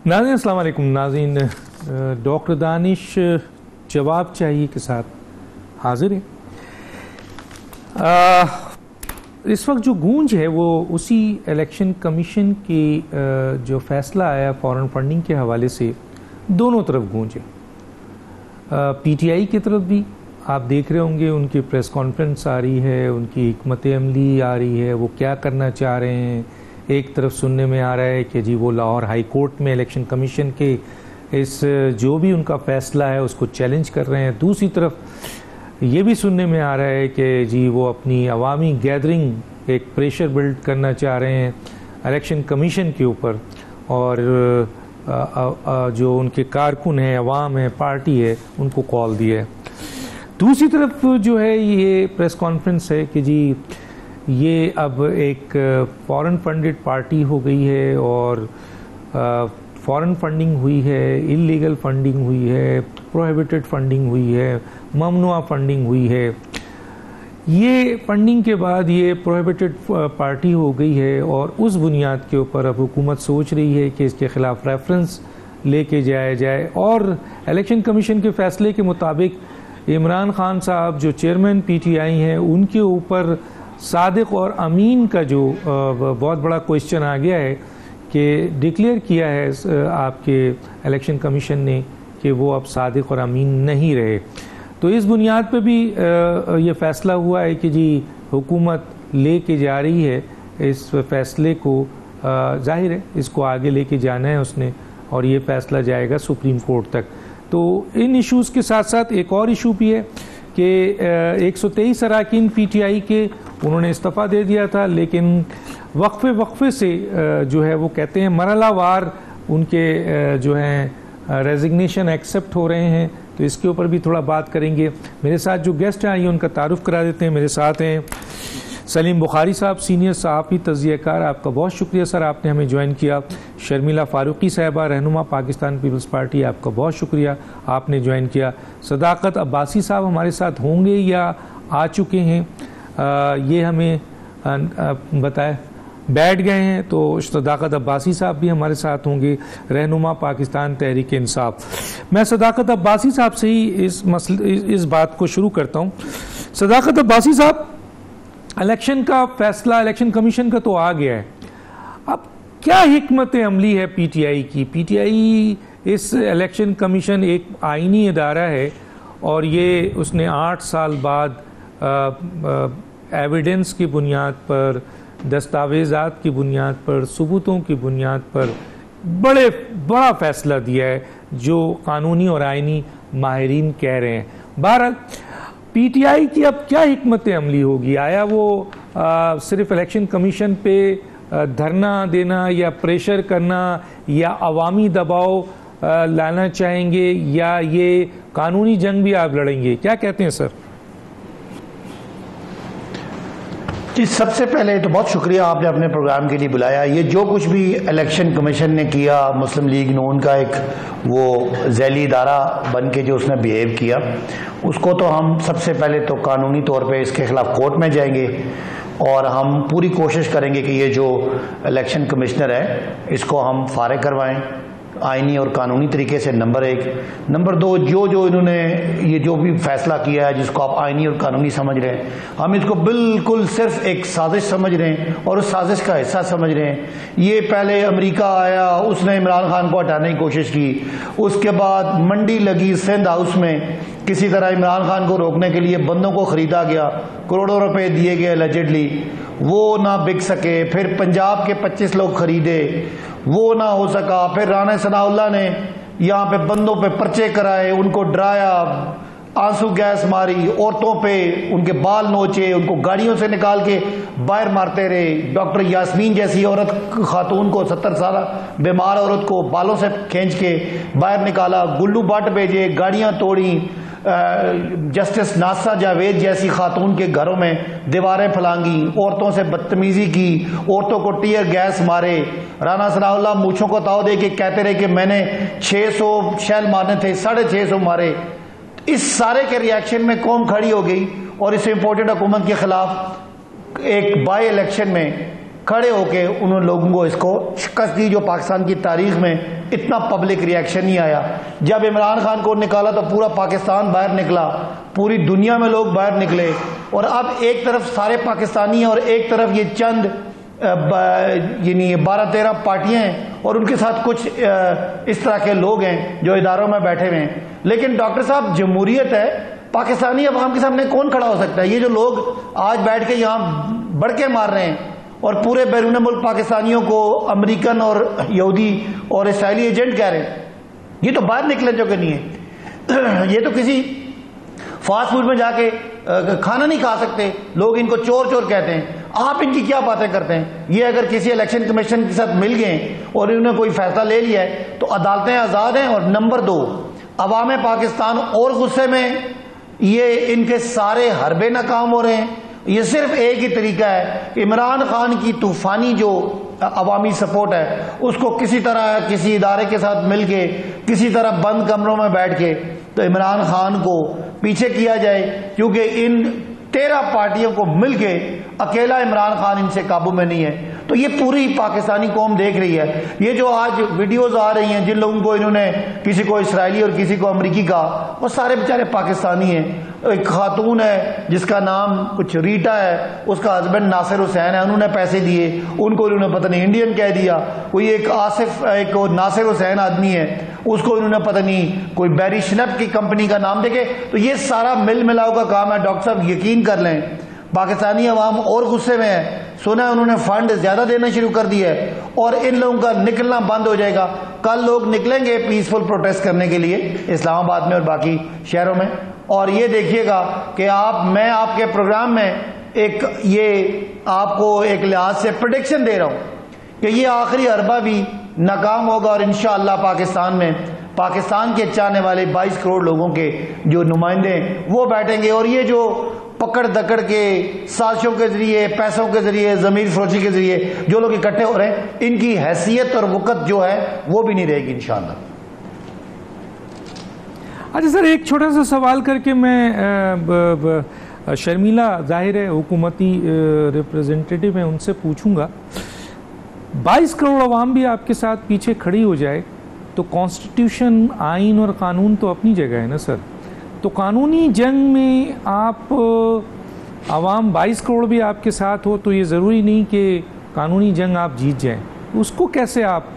नाज़रीन अस्सलाम वालेकुम। नाज़रीन, डॉक्टर दानिश जवाब चाहिए के साथ हाजिर है। इस वक्त जो गूंज है वो उसी इलेक्शन कमीशन की जो फैसला आया फॉरेन फंडिंग के हवाले से दोनों तरफ गूंज है। पीटीआई की तरफ भी आप देख रहे होंगे, उनकी प्रेस कॉन्फ्रेंस आ रही है, उनकी हिकमत अमली आ रही है, वो क्या करना चाह रहे हैं। एक तरफ सुनने में आ रहा है कि जी वो लाहौर हाई कोर्ट में इलेक्शन कमीशन के इस जो भी उनका फैसला है उसको चैलेंज कर रहे हैं। दूसरी तरफ ये भी सुनने में आ रहा है कि जी वो अपनी अवामी गैदरिंग एक प्रेशर बिल्ड करना चाह रहे हैं इलेक्शन कमीशन के ऊपर, और जो उनके कारकुन हैं, अवाम है, पार्टी है, उनको कॉल दिया है। दूसरी तरफ जो है ये प्रेस कॉन्फ्रेंस है कि जी ये अब एक फॉरेन फंडेड पार्टी हो गई है और फॉरेन फंडिंग हुई है, इलीगल फंडिंग हुई है, प्रोहिबिटेड फंडिंग हुई है, ममनुआ फंडिंग हुई है। ये फंडिंग के बाद ये प्रोहिबिटेड पार्टी हो गई है और उस बुनियाद के ऊपर अब हुकूमत सोच रही है कि इसके खिलाफ रेफरेंस लेके जाया जाए। और इलेक्शन कमीशन के फैसले के मुताबिक इमरान खान साहब जो चेयरमैन पीटीआई हैं उनके ऊपर सादिक और अमीन का जो बहुत बड़ा क्वेश्चन आ गया है कि डिक्लेयर किया है आपके इलेक्शन कमीशन ने कि वो अब सादिक और अमीन नहीं रहे। तो इस बुनियाद पे भी ये फैसला हुआ है कि जी हुकूमत लेके जा रही है इस फैसले को, जाहिर है इसको आगे लेके जाना है उसने, और ये फैसला जाएगा सुप्रीम कोर्ट तक। तो इन इश्यूज़ के साथ साथ एक और इशू भी है कि 123 अरकान पीटीआई के उन्होंने इस्तीफ़ा दे दिया था, लेकिन वक्फे से जो है वो कहते हैं मरहलावार उनके जो हैं रेजिग्नेशन एक्सेप्ट हो रहे हैं। तो इसके ऊपर भी थोड़ा बात करेंगे। मेरे साथ जो गेस्ट हैं आइए उनका तारुफ करा देते हैं। मेरे साथ हैं सलीम बुखारी साहब, सीनियर सहाफ़ी तज़कियाकार, आपका बहुत शुक्रिया सर, आपने हमें ज्वाइन किया। शर्मिला फारूकी साहिबा, रहनुमा पाकिस्तान पीपल्स पार्टी, आपका बहुत शुक्रिया, आपने ज्वाइन किया। सदाकत अब्बासी साहब हमारे साथ होंगे या आ चुके हैं, ये हमें बताए, बैठ गए हैं। तो सदाकत अब्बासी साहब भी हमारे साथ होंगे, रहनुमा पाकिस्तान तहरीक इंसाफ। मैं सदाकत अब्बासी साहब से ही इस बात को शुरू करता हूँ। सदाकत अब्बासी साहब, इलेक्शन का फैसला इलेक्शन कमीशन का तो आ गया है, अब क्या हिकमत अमली है पीटीआई की? पीटीआई इस इलेक्शन कमीशन एक आईनी इदारा है और ये उसने 8 साल बाद एविडेंस की बुनियाद पर, दस्तावेज़ात की बुनियाद पर, सबूतों की बुनियाद पर बड़ा फैसला दिया है जो कानूनी और आईनी माहिरीन कह रहे हैं। बहरहाल पीटीआई की अब क्या हिकमत अमली होगी? आया वो सिर्फ इलेक्शन कमीशन पे धरना देना या प्रेशर करना या अवामी दबाव लाना चाहेंगे, या ये कानूनी जंग भी आप लड़ेंगे? क्या कहते हैं सर? जी, सबसे पहले तो बहुत शुक्रिया आपने अपने प्रोग्राम के लिए बुलाया। ये जो कुछ भी इलेक्शन कमीशन ने किया, मुस्लिम लीग नून का एक वो झैली इदारा बन के जो उसने बिहेव किया, उसको तो हम सबसे पहले तो कानूनी तौर पे इसके खिलाफ कोर्ट में जाएंगे और हम पूरी कोशिश करेंगे कि ये जो इलेक्शन कमिश्नर है इसको हम फारिग करवाएं आईनी और कानूनी तरीके से, नंबर 1। नंबर 2, जो इन्होंने ये जो भी फैसला किया है जिसको आप आईनी और कानूनी समझ रहे हैं, हम इसको बिल्कुल सिर्फ एक साजिश समझ रहे हैं और उस साजिश का हिस्सा समझ रहे हैं। ये पहले अमेरिका आया, उसने इमरान खान को हटाने की कोशिश की, उसके बाद मंडी लगी सिंध हाउस में, किसी तरह इमरान खान को रोकने के लिए बंदों को खरीदा गया, करोड़ों रुपए दिए गए एलिजिडली, वो ना बिक सके। फिर पंजाब के 25 लोग खरीदे, वो ना हो सका। फिर राना सनाउल्लाह ने यहाँ पे बंदों पे पर्चे कराए, उनको डराया, आंसू गैस मारी, औरतों पे उनके बाल नोचे, उनको गाड़ियों से निकाल के बाहर मारते रहे। डॉक्टर यास्मीन जैसी औरत खातून को, 70 साल बीमार औरत को बालों से खींच के बाहर निकाला, गुल्लू बट भेजे, गाड़ियां तोड़ी। जस्टिस नासा जावेद जैसी खातून के घरों में दीवारें फलांगी, औरतों से बदतमीजी की, औरतों को टीयर गैस मारे। राना सनाउल्लाह मूछों को ताव दे के कहते रहे कि मैंने 600 शैल मारने थे, 650 मारे। इस सारे के रिएक्शन में कौम खड़ी हो गई और इस इंपोर्टेड हुकूमत के खिलाफ एक बाई इलेक्शन में खड़े होके उन्होंने लोगों को इसको शिकस्त दी, जो पाकिस्तान की तारीख में इतना पब्लिक रिएक्शन नहीं आया। जब इमरान खान को निकाला तो पूरा पाकिस्तान बाहर निकला, पूरी दुनिया में लोग बाहर निकले, और अब एक तरफ सारे पाकिस्तानी हैं और एक तरफ ये चंद यानी 12-13 पार्टियां हैं और उनके साथ कुछ इस तरह के लोग हैं जो इदारों में बैठे हुए हैं। लेकिन डॉक्टर साहब, जमहूरियत है, पाकिस्तानी अवाम के सामने कौन खड़ा हो सकता है? ये जो लोग आज बैठ के यहाँ बढ़के मार रहे हैं और पूरे बैरून मुल्क पाकिस्तानियों को अमेरिकन और यहूदी और इसराइली एजेंट कह रहे हैं, ये तो बाहर निकले जो कि नहीं है। ये तो किसी फास्ट फूड में जाके खाना नहीं खा सकते, लोग इनको चोर चोर कहते हैं। आप इनकी क्या बातें करते हैं? ये अगर किसी इलेक्शन कमीशन के साथ मिल गए और इन्होंने कोई फैसला ले लिया है तो अदालतें आज़ाद हैं। और नंबर 2, अवाम पाकिस्तान और गुस्से में, ये इनके सारे हरबे नाकाम हो रहे हैं। ये सिर्फ एक ही तरीका है, इमरान खान की तूफानी जो अवामी सपोर्ट है उसको किसी तरह किसी इदारे के साथ मिलके किसी तरह बंद कमरों में बैठ के तो इमरान खान को पीछे किया जाए, क्योंकि इन 13 पार्टियों को मिलके अकेला इमरान खान इनसे काबू में नहीं है। तो ये पूरी पाकिस्तानी कौम देख रही है। ये जो आज वीडियोस आ रही हैं, जिन लोगों को इन्होंने, किसी को इसराइली और किसी को अमरीकी कहा, वो सारे बेचारे पाकिस्तानी हैं। एक खातून है जिसका नाम कुछ रीटा है, उसका हस्बैंड नासिर हुसैन है, उन्होंने पैसे दिए, उनको उन्होंने पता नहीं इंडियन कह दिया। कोई एक आसिफ, एक नासिर हुसैन आदमी है, उसको उन्होंने पता नहीं कोई बैरी शनप की कंपनी का नाम देके। तो ये सारा मिल मिलाव का काम है। डॉक्टर साहब, यकीन कर लें, पाकिस्तानी अवाम और गुस्से में है। सुना है उन्होंने फंड ज्यादा देना शुरू कर दिया है और इन लोगों का निकलना बंद हो जाएगा। कल लोग निकलेंगे पीसफुल प्रोटेस्ट करने के लिए इस्लामाबाद में और बाकी शहरों में, और ये देखिएगा कि मैं आपके प्रोग्राम में ये आपको एक लिहाज से प्रेडिक्शन दे रहा हूं कि ये आखिरी अरबा भी नाकाम होगा और इंशाअल्लाह पाकिस्तान में पाकिस्तान के चाहने वाले 22 करोड़ लोगों के जो नुमाइंदे वो बैठेंगे, और ये जो पकड़ दकड़ के साजिशों के जरिए, पैसों के जरिए, जमीन फरोशी के जरिए जो लोग इकट्ठे हो रहे हैं, इनकी हैसियत और वक़्त जो है वो भी नहीं रहेगी इंशाअल्लाह। अच्छा सर, एक छोटा सा सवाल करके मैं शर्मिला ज़ाहिर है हुकूमती रिप्रेजेंटेटिव है, उनसे पूछूंगा, 22 करोड़ अवाम भी आपके साथ पीछे खड़ी हो जाए तो कॉन्स्टिट्यूशन, आइन और कानून तो अपनी जगह है ना सर। तो कानूनी जंग में आप अवाम 22 करोड़ भी आपके साथ हो तो ये ज़रूरी नहीं कि कानूनी जंग आप जीत जाएं, उसको कैसे आप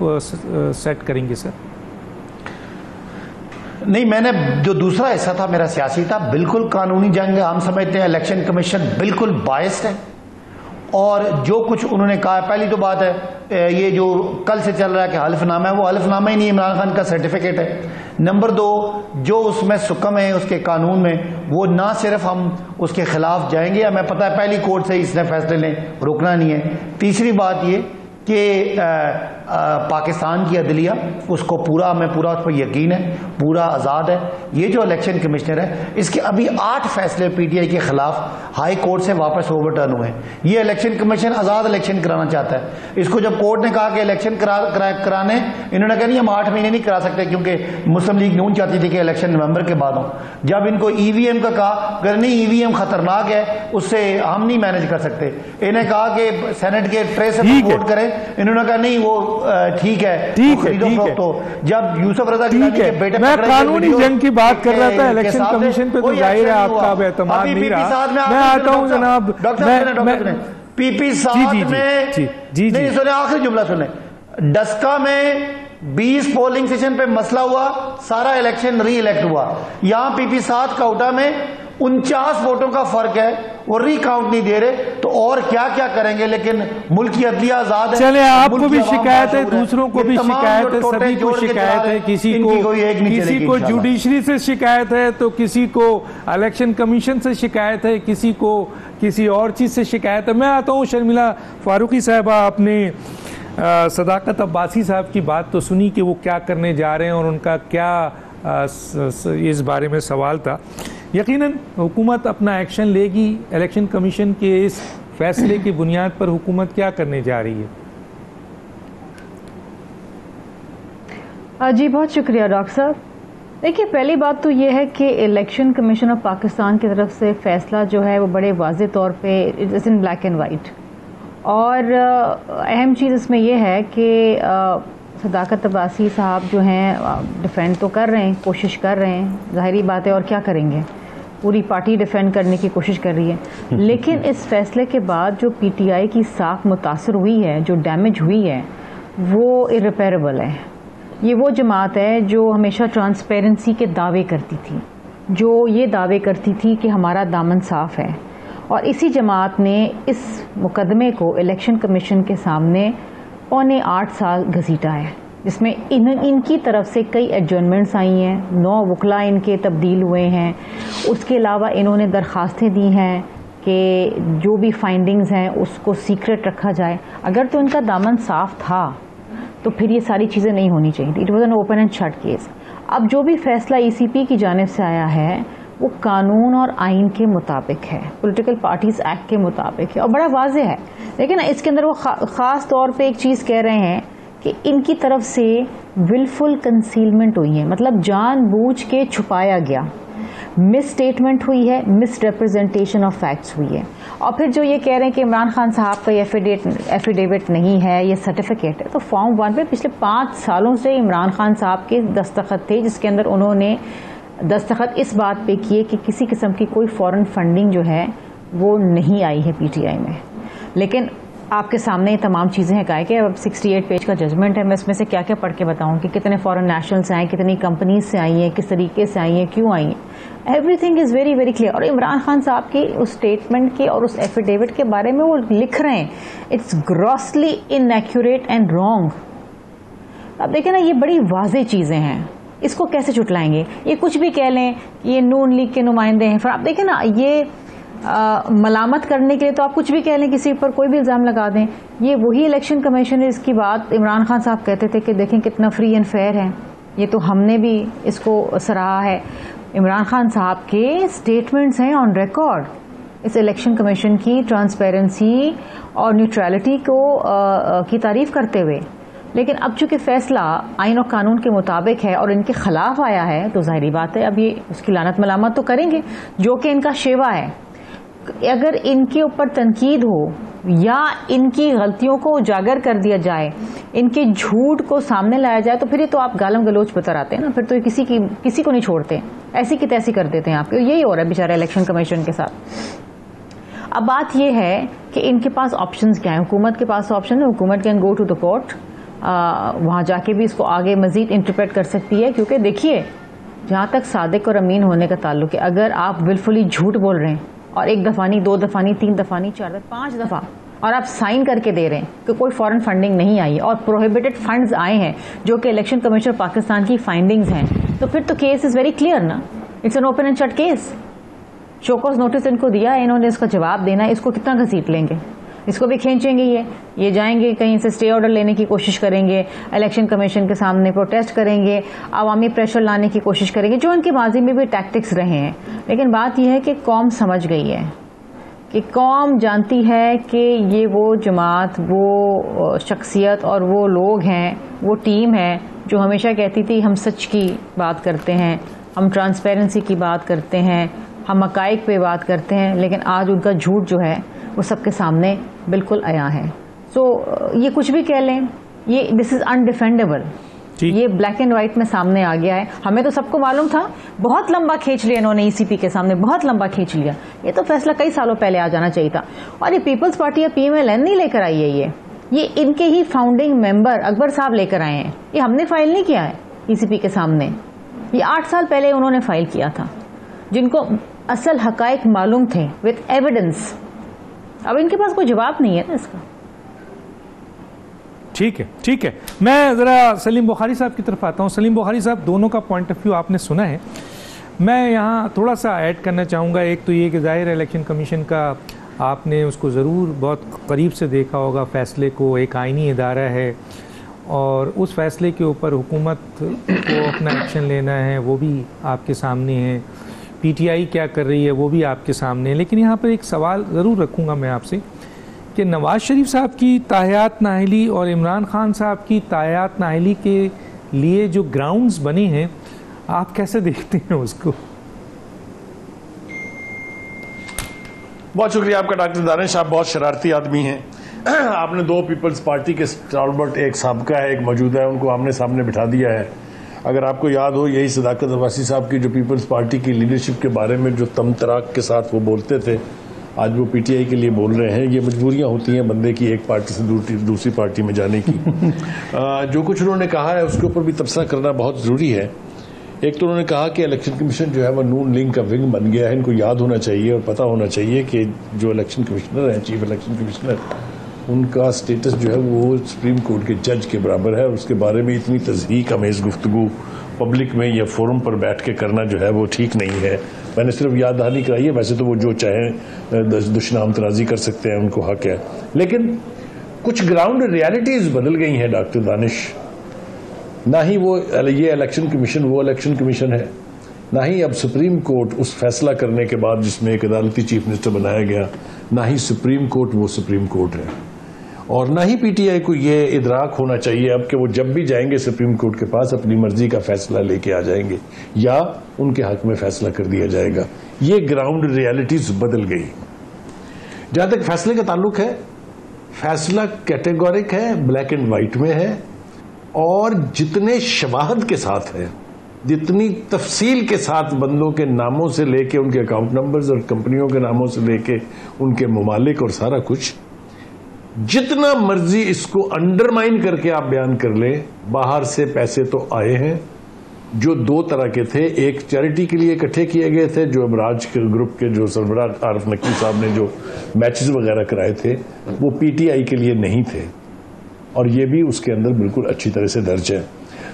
सेट करेंगे सर? नहीं, मैंने जो दूसरा हिस्सा था मेरा सियासी था, बिल्कुल कानूनी जंग है। हम समझते हैं इलेक्शन कमीशन बिल्कुल बायस्ड है और जो कुछ उन्होंने कहा, पहली तो बात है ये जो कल से चल रहा है कि हल्फनामा है, वो हल्फनामा ही नहीं, इमरान खान का सर्टिफिकेट है। नंबर 2, जो उसमें सुकम है उसके कानून में, वो ना सिर्फ हम उसके खिलाफ जाएंगे, हमें पता है पहली कोर्ट से इसने फैसले ने रुकना नहीं है। तीसरी बात ये कि पाकिस्तान की अदलिया उसको हमें पूरा उस पर यकीन है, पूरा आज़ाद है। ये जो इलेक्शन कमिश्नर है, इसके अभी 8 फैसले पीटीआई के खिलाफ हाई कोर्ट से वापस ओवरटर्न हुए हैं। ये इलेक्शन कमीशन आज़ाद इलेक्शन कराना चाहता है। इसको जब कोर्ट ने कहा कि इलेक्शन कराने, इन्होंने कहा नहीं, हम 8 महीने नहीं करा सकते क्योंकि मुस्लिम लीग नून चाहती थी कि इलेक्शन नवंबर के बाद हो। जब इनको ईवीएम का कहा, अगर नहीं ईवीएम खतरनाक है, उससे हम नहीं मैनेज कर सकते। इन्हें कहा कि सेनेट के ट्रे से वोट करें, इन्होंने कहा नहीं वो ठीक है, तो जब यूसुफ रजा गिलानी के बेटे, मैं कानूनी जंग की बात कर रहा था, इलेक्शन कमीशन पे तो जाहिर है आपका अब एतमाद नहीं रहा। मैं आता हूं जनाब, पीपी साथ में नहीं सुने, आखिरी जुमला सुने। डस्का में 20 पोलिंग स्टेशन पे मसला हुआ, सारा इलेक्शन री इलेक्ट हुआ। यहां पीपी 7 काउटा में 49 वोटों का फर्क है, वो रिकाउंट नहीं दे रहे, तो और क्या क्या करेंगे। लेकिन मुल्क की अदलिया आजाद है। चले, आपको भी शिकायत है, दूसरों को भी शिकायत है, सभी को शिकायत है, किसी को जुडिशरी से शिकायत है, तो किसी को इलेक्शन कमीशन से शिकायत है, किसी को किसी और चीज से शिकायत है। मैं आता हूँ शर्मिला फारूकी साहबा, आपने सदाकत अब्बासी साहब की बात तो सुनी कि वो क्या करने जा रहे हैं और उनका क्या इस बारे में सवाल था। यकीनन हुकूमत अपना एक्शन लेगी। इलेक्शन कमीशन के इस फैसले की बुनियाद पर हुकूमत क्या करने जा रही है? जी बहुत शुक्रिया डॉक्टर साहब। देखिए, पहली बात तो ये है कि इलेक्शन कमीशन ऑफ पाकिस्तान की तरफ से फैसला जो है वो बड़े वाज़ेह तौर पे it's in black and white, और अहम चीज़ इसमें यह है कि सदाकत अब्बासी साहब जो हैं डिफेंड तो कर रहे हैं, कोशिश कर रहे हैं, ज़ाहिरी बात है, और क्या करेंगे, पूरी पार्टी डिफेंड करने की कोशिश कर रही है। लेकिन इस फैसले के बाद जो पीटीआई की साख मुतासर हुई है, जो डैमेज हुई है, वो इररिपेरेबल है। ये वो जमात है जो हमेशा ट्रांसपेरेंसी के दावे करती थी, जो ये दावे करती थी कि हमारा दामन साफ है, और इसी जमात ने इस मुकदमे को इलेक्शन कमीशन के सामने 8 साल घसीटा है, जिसमें इनकी तरफ से कई एडजर्नमेंट्स आई हैं, 9 वकला इनके तब्दील हुए हैं। उसके अलावा इन्होंने दरखास्तें दी हैं कि जो भी फाइंडिंग्स हैं उसको सीक्रेट रखा जाए। अगर तो इनका दामन साफ था तो फिर ये सारी चीज़ें नहीं होनी चाहिए थी। It was an open and shut case. अब जो भी फैसला ईसीपी की जानिब से आया है वो कानून और आइन के मुताबिक है, पॉलिटिकल पार्टीज एक्ट के मुताबिक है, और बड़ा वाज़ेह है। लेकिन इसके अंदर वो ख़ास तौर पे एक चीज़ कह रहे हैं कि इनकी तरफ से विलफुल कंसीलमेंट हुई है, मतलब जानबूझ के छुपाया गया, मिस स्टेटमेंट हुई है, मिस रिप्रेजेंटेशन ऑफ फैक्ट्स हुई है। और फिर जो ये कह रहे हैं कि इमरान खान साहब का ये एफिडेविट नहीं है, ये सर्टिफिकेट है, तो फॉर्म 1 पे पिछले 5 सालों से इमरान खान साहब के दस्तखत थे, जिसके अंदर उन्होंने दस्तखत इस बात पे किए कि किसी किस्म की कोई फॉरेन फंडिंग जो है वो नहीं आई है पीटीआई में। लेकिन आपके सामने ये तमाम चीज़ें हैं, कहा कि अब 68 पेज का जजमेंट है, मैं इसमें से क्या क्या पढ़ के बताऊं कि कितने फॉरेन नेशनल्स आए, कितनी कंपनीज से आई हैं, किस तरीके से आई हैं, क्यों आई हैं। Everything is very very clear. और इमरान खान साहब की उस स्टेटमेंट के और उस एफिडेविट के बारे में वो लिख रहे हैं, it's grossly inaccurate and wrong. अब देखें ना, ये बड़ी वाज़ेह चीज़ें हैं, इसको कैसे चुटलाएंगे। ये कुछ भी कह लें, ये नून लीग के नुमाइंदे हैं, फिर आप देखें ना, ये मलामत करने के लिए तो आप कुछ भी कह लें, किसी पर कोई भी इल्ज़ाम लगा दें। ये वही इलेक्शन कमीशन है, इसकी बात इमरान खान साहब कहते थे कि देखें कितना फ्री एंड फेयर है। ये तो हमने भी इसको सराहा है। इमरान खान साहब के स्टेटमेंट्स हैं ऑन रिकॉर्ड इस इलेक्शन कमीशन की ट्रांसपेरेंसी और न्यूट्रलिटी को की तारीफ करते हुए। लेकिन अब चूंकि फैसला आइन और कानून के मुताबिक है और इनके खिलाफ आया है, तो जाहिर बात है अब ये उसकी लानत मलामत तो करेंगे, जो कि इनका शेवा है। अगर इनके ऊपर तनकीद हो या इनकी गलतियों को उजागर कर दिया जाए, इनके झूठ को सामने लाया जाए, तो फिर ये तो आप गालम गलोच पर आते हैं ना, फिर तो ये किसी को नहीं छोड़ते, ऐसी की तैसी कर देते हैं आपके। यही हो रहा है बेचारा इलेक्शन कमीशन के साथ। अब बात यह है कि इनके पास ऑप्शंस क्या है। हुकूमत के पास ऑप्शन है, हुकूमत can go to the court, वहां जाके भी इसको आगे मजीद इंटरप्रेट कर सकती है। क्योंकि देखिए, जहां तक सादिक और अमीन होने का ताल्लुक है, अगर आप विलफुली झूठ बोल रहे हैं और 1 दफा नहीं, 2 दफा नहीं, 3 दफा नहीं, 4 दफा, 5 दफा, और आप साइन करके दे रहे हैं कि कोई फॉरेन फंडिंग नहीं आई और प्रोहिबिटेड फंड्स आए हैं, जो कि इलेक्शन कमीशन पाकिस्तान की फाइंडिंग्स हैं, तो फिर तो केस इज वेरी क्लियर ना। It's an open and shut case. Show cause notice इनको दिया है, इन्होंने इसका जवाब देना है। इसको कितना घसीट लेंगे, इसको भी खींचेंगे। ये जाएंगे कहीं से स्टे ऑर्डर लेने की कोशिश करेंगे, इलेक्शन कमीशन के सामने प्रोटेस्ट करेंगे, अवामी प्रेशर लाने की कोशिश करेंगे, जो इनकी माजी में भी टैक्टिक्स रहे हैं। लेकिन बात यह है कि कौम समझ गई है, कि कौम जानती है कि ये वो जमात, वो शख्सियत और वो लोग हैं, वो टीम है जो हमेशा कहती थी हम सच की बात करते हैं, हम ट्रांसपेरेंसी की बात करते हैं, हम हकाइक पे बात करते हैं। लेकिन आज उनका झूठ जो है वो सबके सामने बिल्कुल आया है। सो ये कुछ भी कह लें, ये दिस इज अनडिफेंडेबल। ये ब्लैक एंड व्हाइट में सामने आ गया है। हमें तो सबको मालूम था, बहुत लंबा खींच लिया इन्होंने ईसीपी के सामने, बहुत लंबा खींच लिया। ये तो फैसला कई सालों पहले आ जाना चाहिए था। और ये पीपल्स पार्टी या पीएमएलएन नहीं लेकर आई है, ये इनके ही फाउंडिंग मेंबर अकबर साहब लेकर आए हैं। ये हमने फाइल नहीं किया है ईसीपी के सामने, ये 8 साल पहले उन्होंने फाइल किया था, जिनको असल हकाइक मालूम थे विद एविडेंस। अब इनके पास कोई जवाब नहीं है ना इसका। ठीक है। मैं ज़रा सलीम बुखारी साहब की तरफ आता हूँ। सलीम बुखारी साहब, दोनों का पॉइंट ऑफ व्यू आपने सुना है। मैं यहाँ थोड़ा सा ऐड करना चाहूँगा। एक तो ये कि ज़ाहिर इलेक्शन कमीशन का आपने उसको ज़रूर बहुत करीब से देखा होगा, फ़ैसले को। एक आइनी इदारा है और उस फैसले के ऊपर हुकूमत को अपना एक्शन लेना है, वो भी आपके सामने है। पीटीआई क्या कर रही है वो भी आपके सामने है। लेकिन यहाँ पर एक सवाल ज़रूर रखूँगा मैं आपसे कि नवाज़ शरीफ साहब की ताहयात नाअहली और इमरान खान साहब की ताहयात नाअहली के लिए जो ग्राउंड्स बने हैं, आप कैसे देखते हैं उसको? बहुत शुक्रिया आपका डॉक्टर दानिश, आप बहुत शरारती आदमी हैं। आपने दो पीपल्स पार्टी के स्टालवर्ट, एक साबका है एक मौजूदा है, उनको आमने सामने बिठा दिया है। अगर आपको याद हो, यही सदाकत अब्बासी साहब की जो पीपल्स पार्टी की लीडरशिप के बारे में जो तमतराक के साथ वो बोलते थे, आज वो पीटीआई के लिए बोल रहे हैं। ये मजबूरियां होती हैं बंदे की एक पार्टी से दूसरी पार्टी में जाने की। जो कुछ उन्होंने कहा है उसके ऊपर भी तबसरा करना बहुत ज़रूरी है। एक तो उन्होंने कहा कि इलेक्शन कमीशन जो है वो नून लीग का विंग बन गया है। इनको याद होना चाहिए और पता होना चाहिए कि जो इलेक्शन कमिश्नर हैं, चीफ इलेक्शन कमिश्नर, उनका स्टेटस जो है वो सुप्रीम कोर्ट के जज के बराबर है। और उसके बारे में इतनी तज़हीक अमेज़ गुफ्तगू पब्लिक में या फोरम पर बैठ के करना जो है वो ठीक नहीं है। मैंने सिर्फ याद दहानी कराई है, वैसे तो वो जो चाहें दुश्मनाम तराजी कर सकते हैं, उनको हक है। लेकिन कुछ ग्राउंड रियलिटीज़ बदल गई हैं डॉक्टर दानिश। ना ही वो ये इलेक्शन कमीशन वो इलेक्शन कमीशन है, ना ही अब सुप्रीम कोर्ट उस फैसला करने के बाद जिसमें एक अदालती चीफ मिनिस्टर बनाया गया, ना ही सुप्रीम कोर्ट वो सुप्रीम कोर्ट है। और ना ही पीटीआई को ये इदराक होना चाहिए अब कि वो जब भी जाएंगे सुप्रीम कोर्ट के पास अपनी मर्जी का फैसला लेके आ जाएंगे या उनके हक में फैसला कर दिया जाएगा। ये ग्राउंड रियलिटीज बदल गई। जहां तक फैसले का ताल्लुक है, फैसला कैटेगोरिक है, ब्लैक एंड व्हाइट में है, और जितने शवाहद के साथ है, जितनी तफसील के साथ बंदों के नामों से लेके उनके अकाउंट नंबर्स और कंपनियों के नामों से लेके उनके ममालिक और सारा कुछ, जितना मर्जी इसको अंडरमाइन करके आप बयान कर ले, बाहर से पैसे तो आए हैं जो दो तरह के थे। एक चैरिटी के लिए इकट्ठे किए गए थे, जो अबराज के ग्रुप के जो सरबराह आरिफ नकवी साहब ने जो मैचेस वगैरह कराए थे, वो पीटीआई के लिए नहीं थे, और ये भी उसके अंदर बिल्कुल अच्छी तरह से दर्ज है।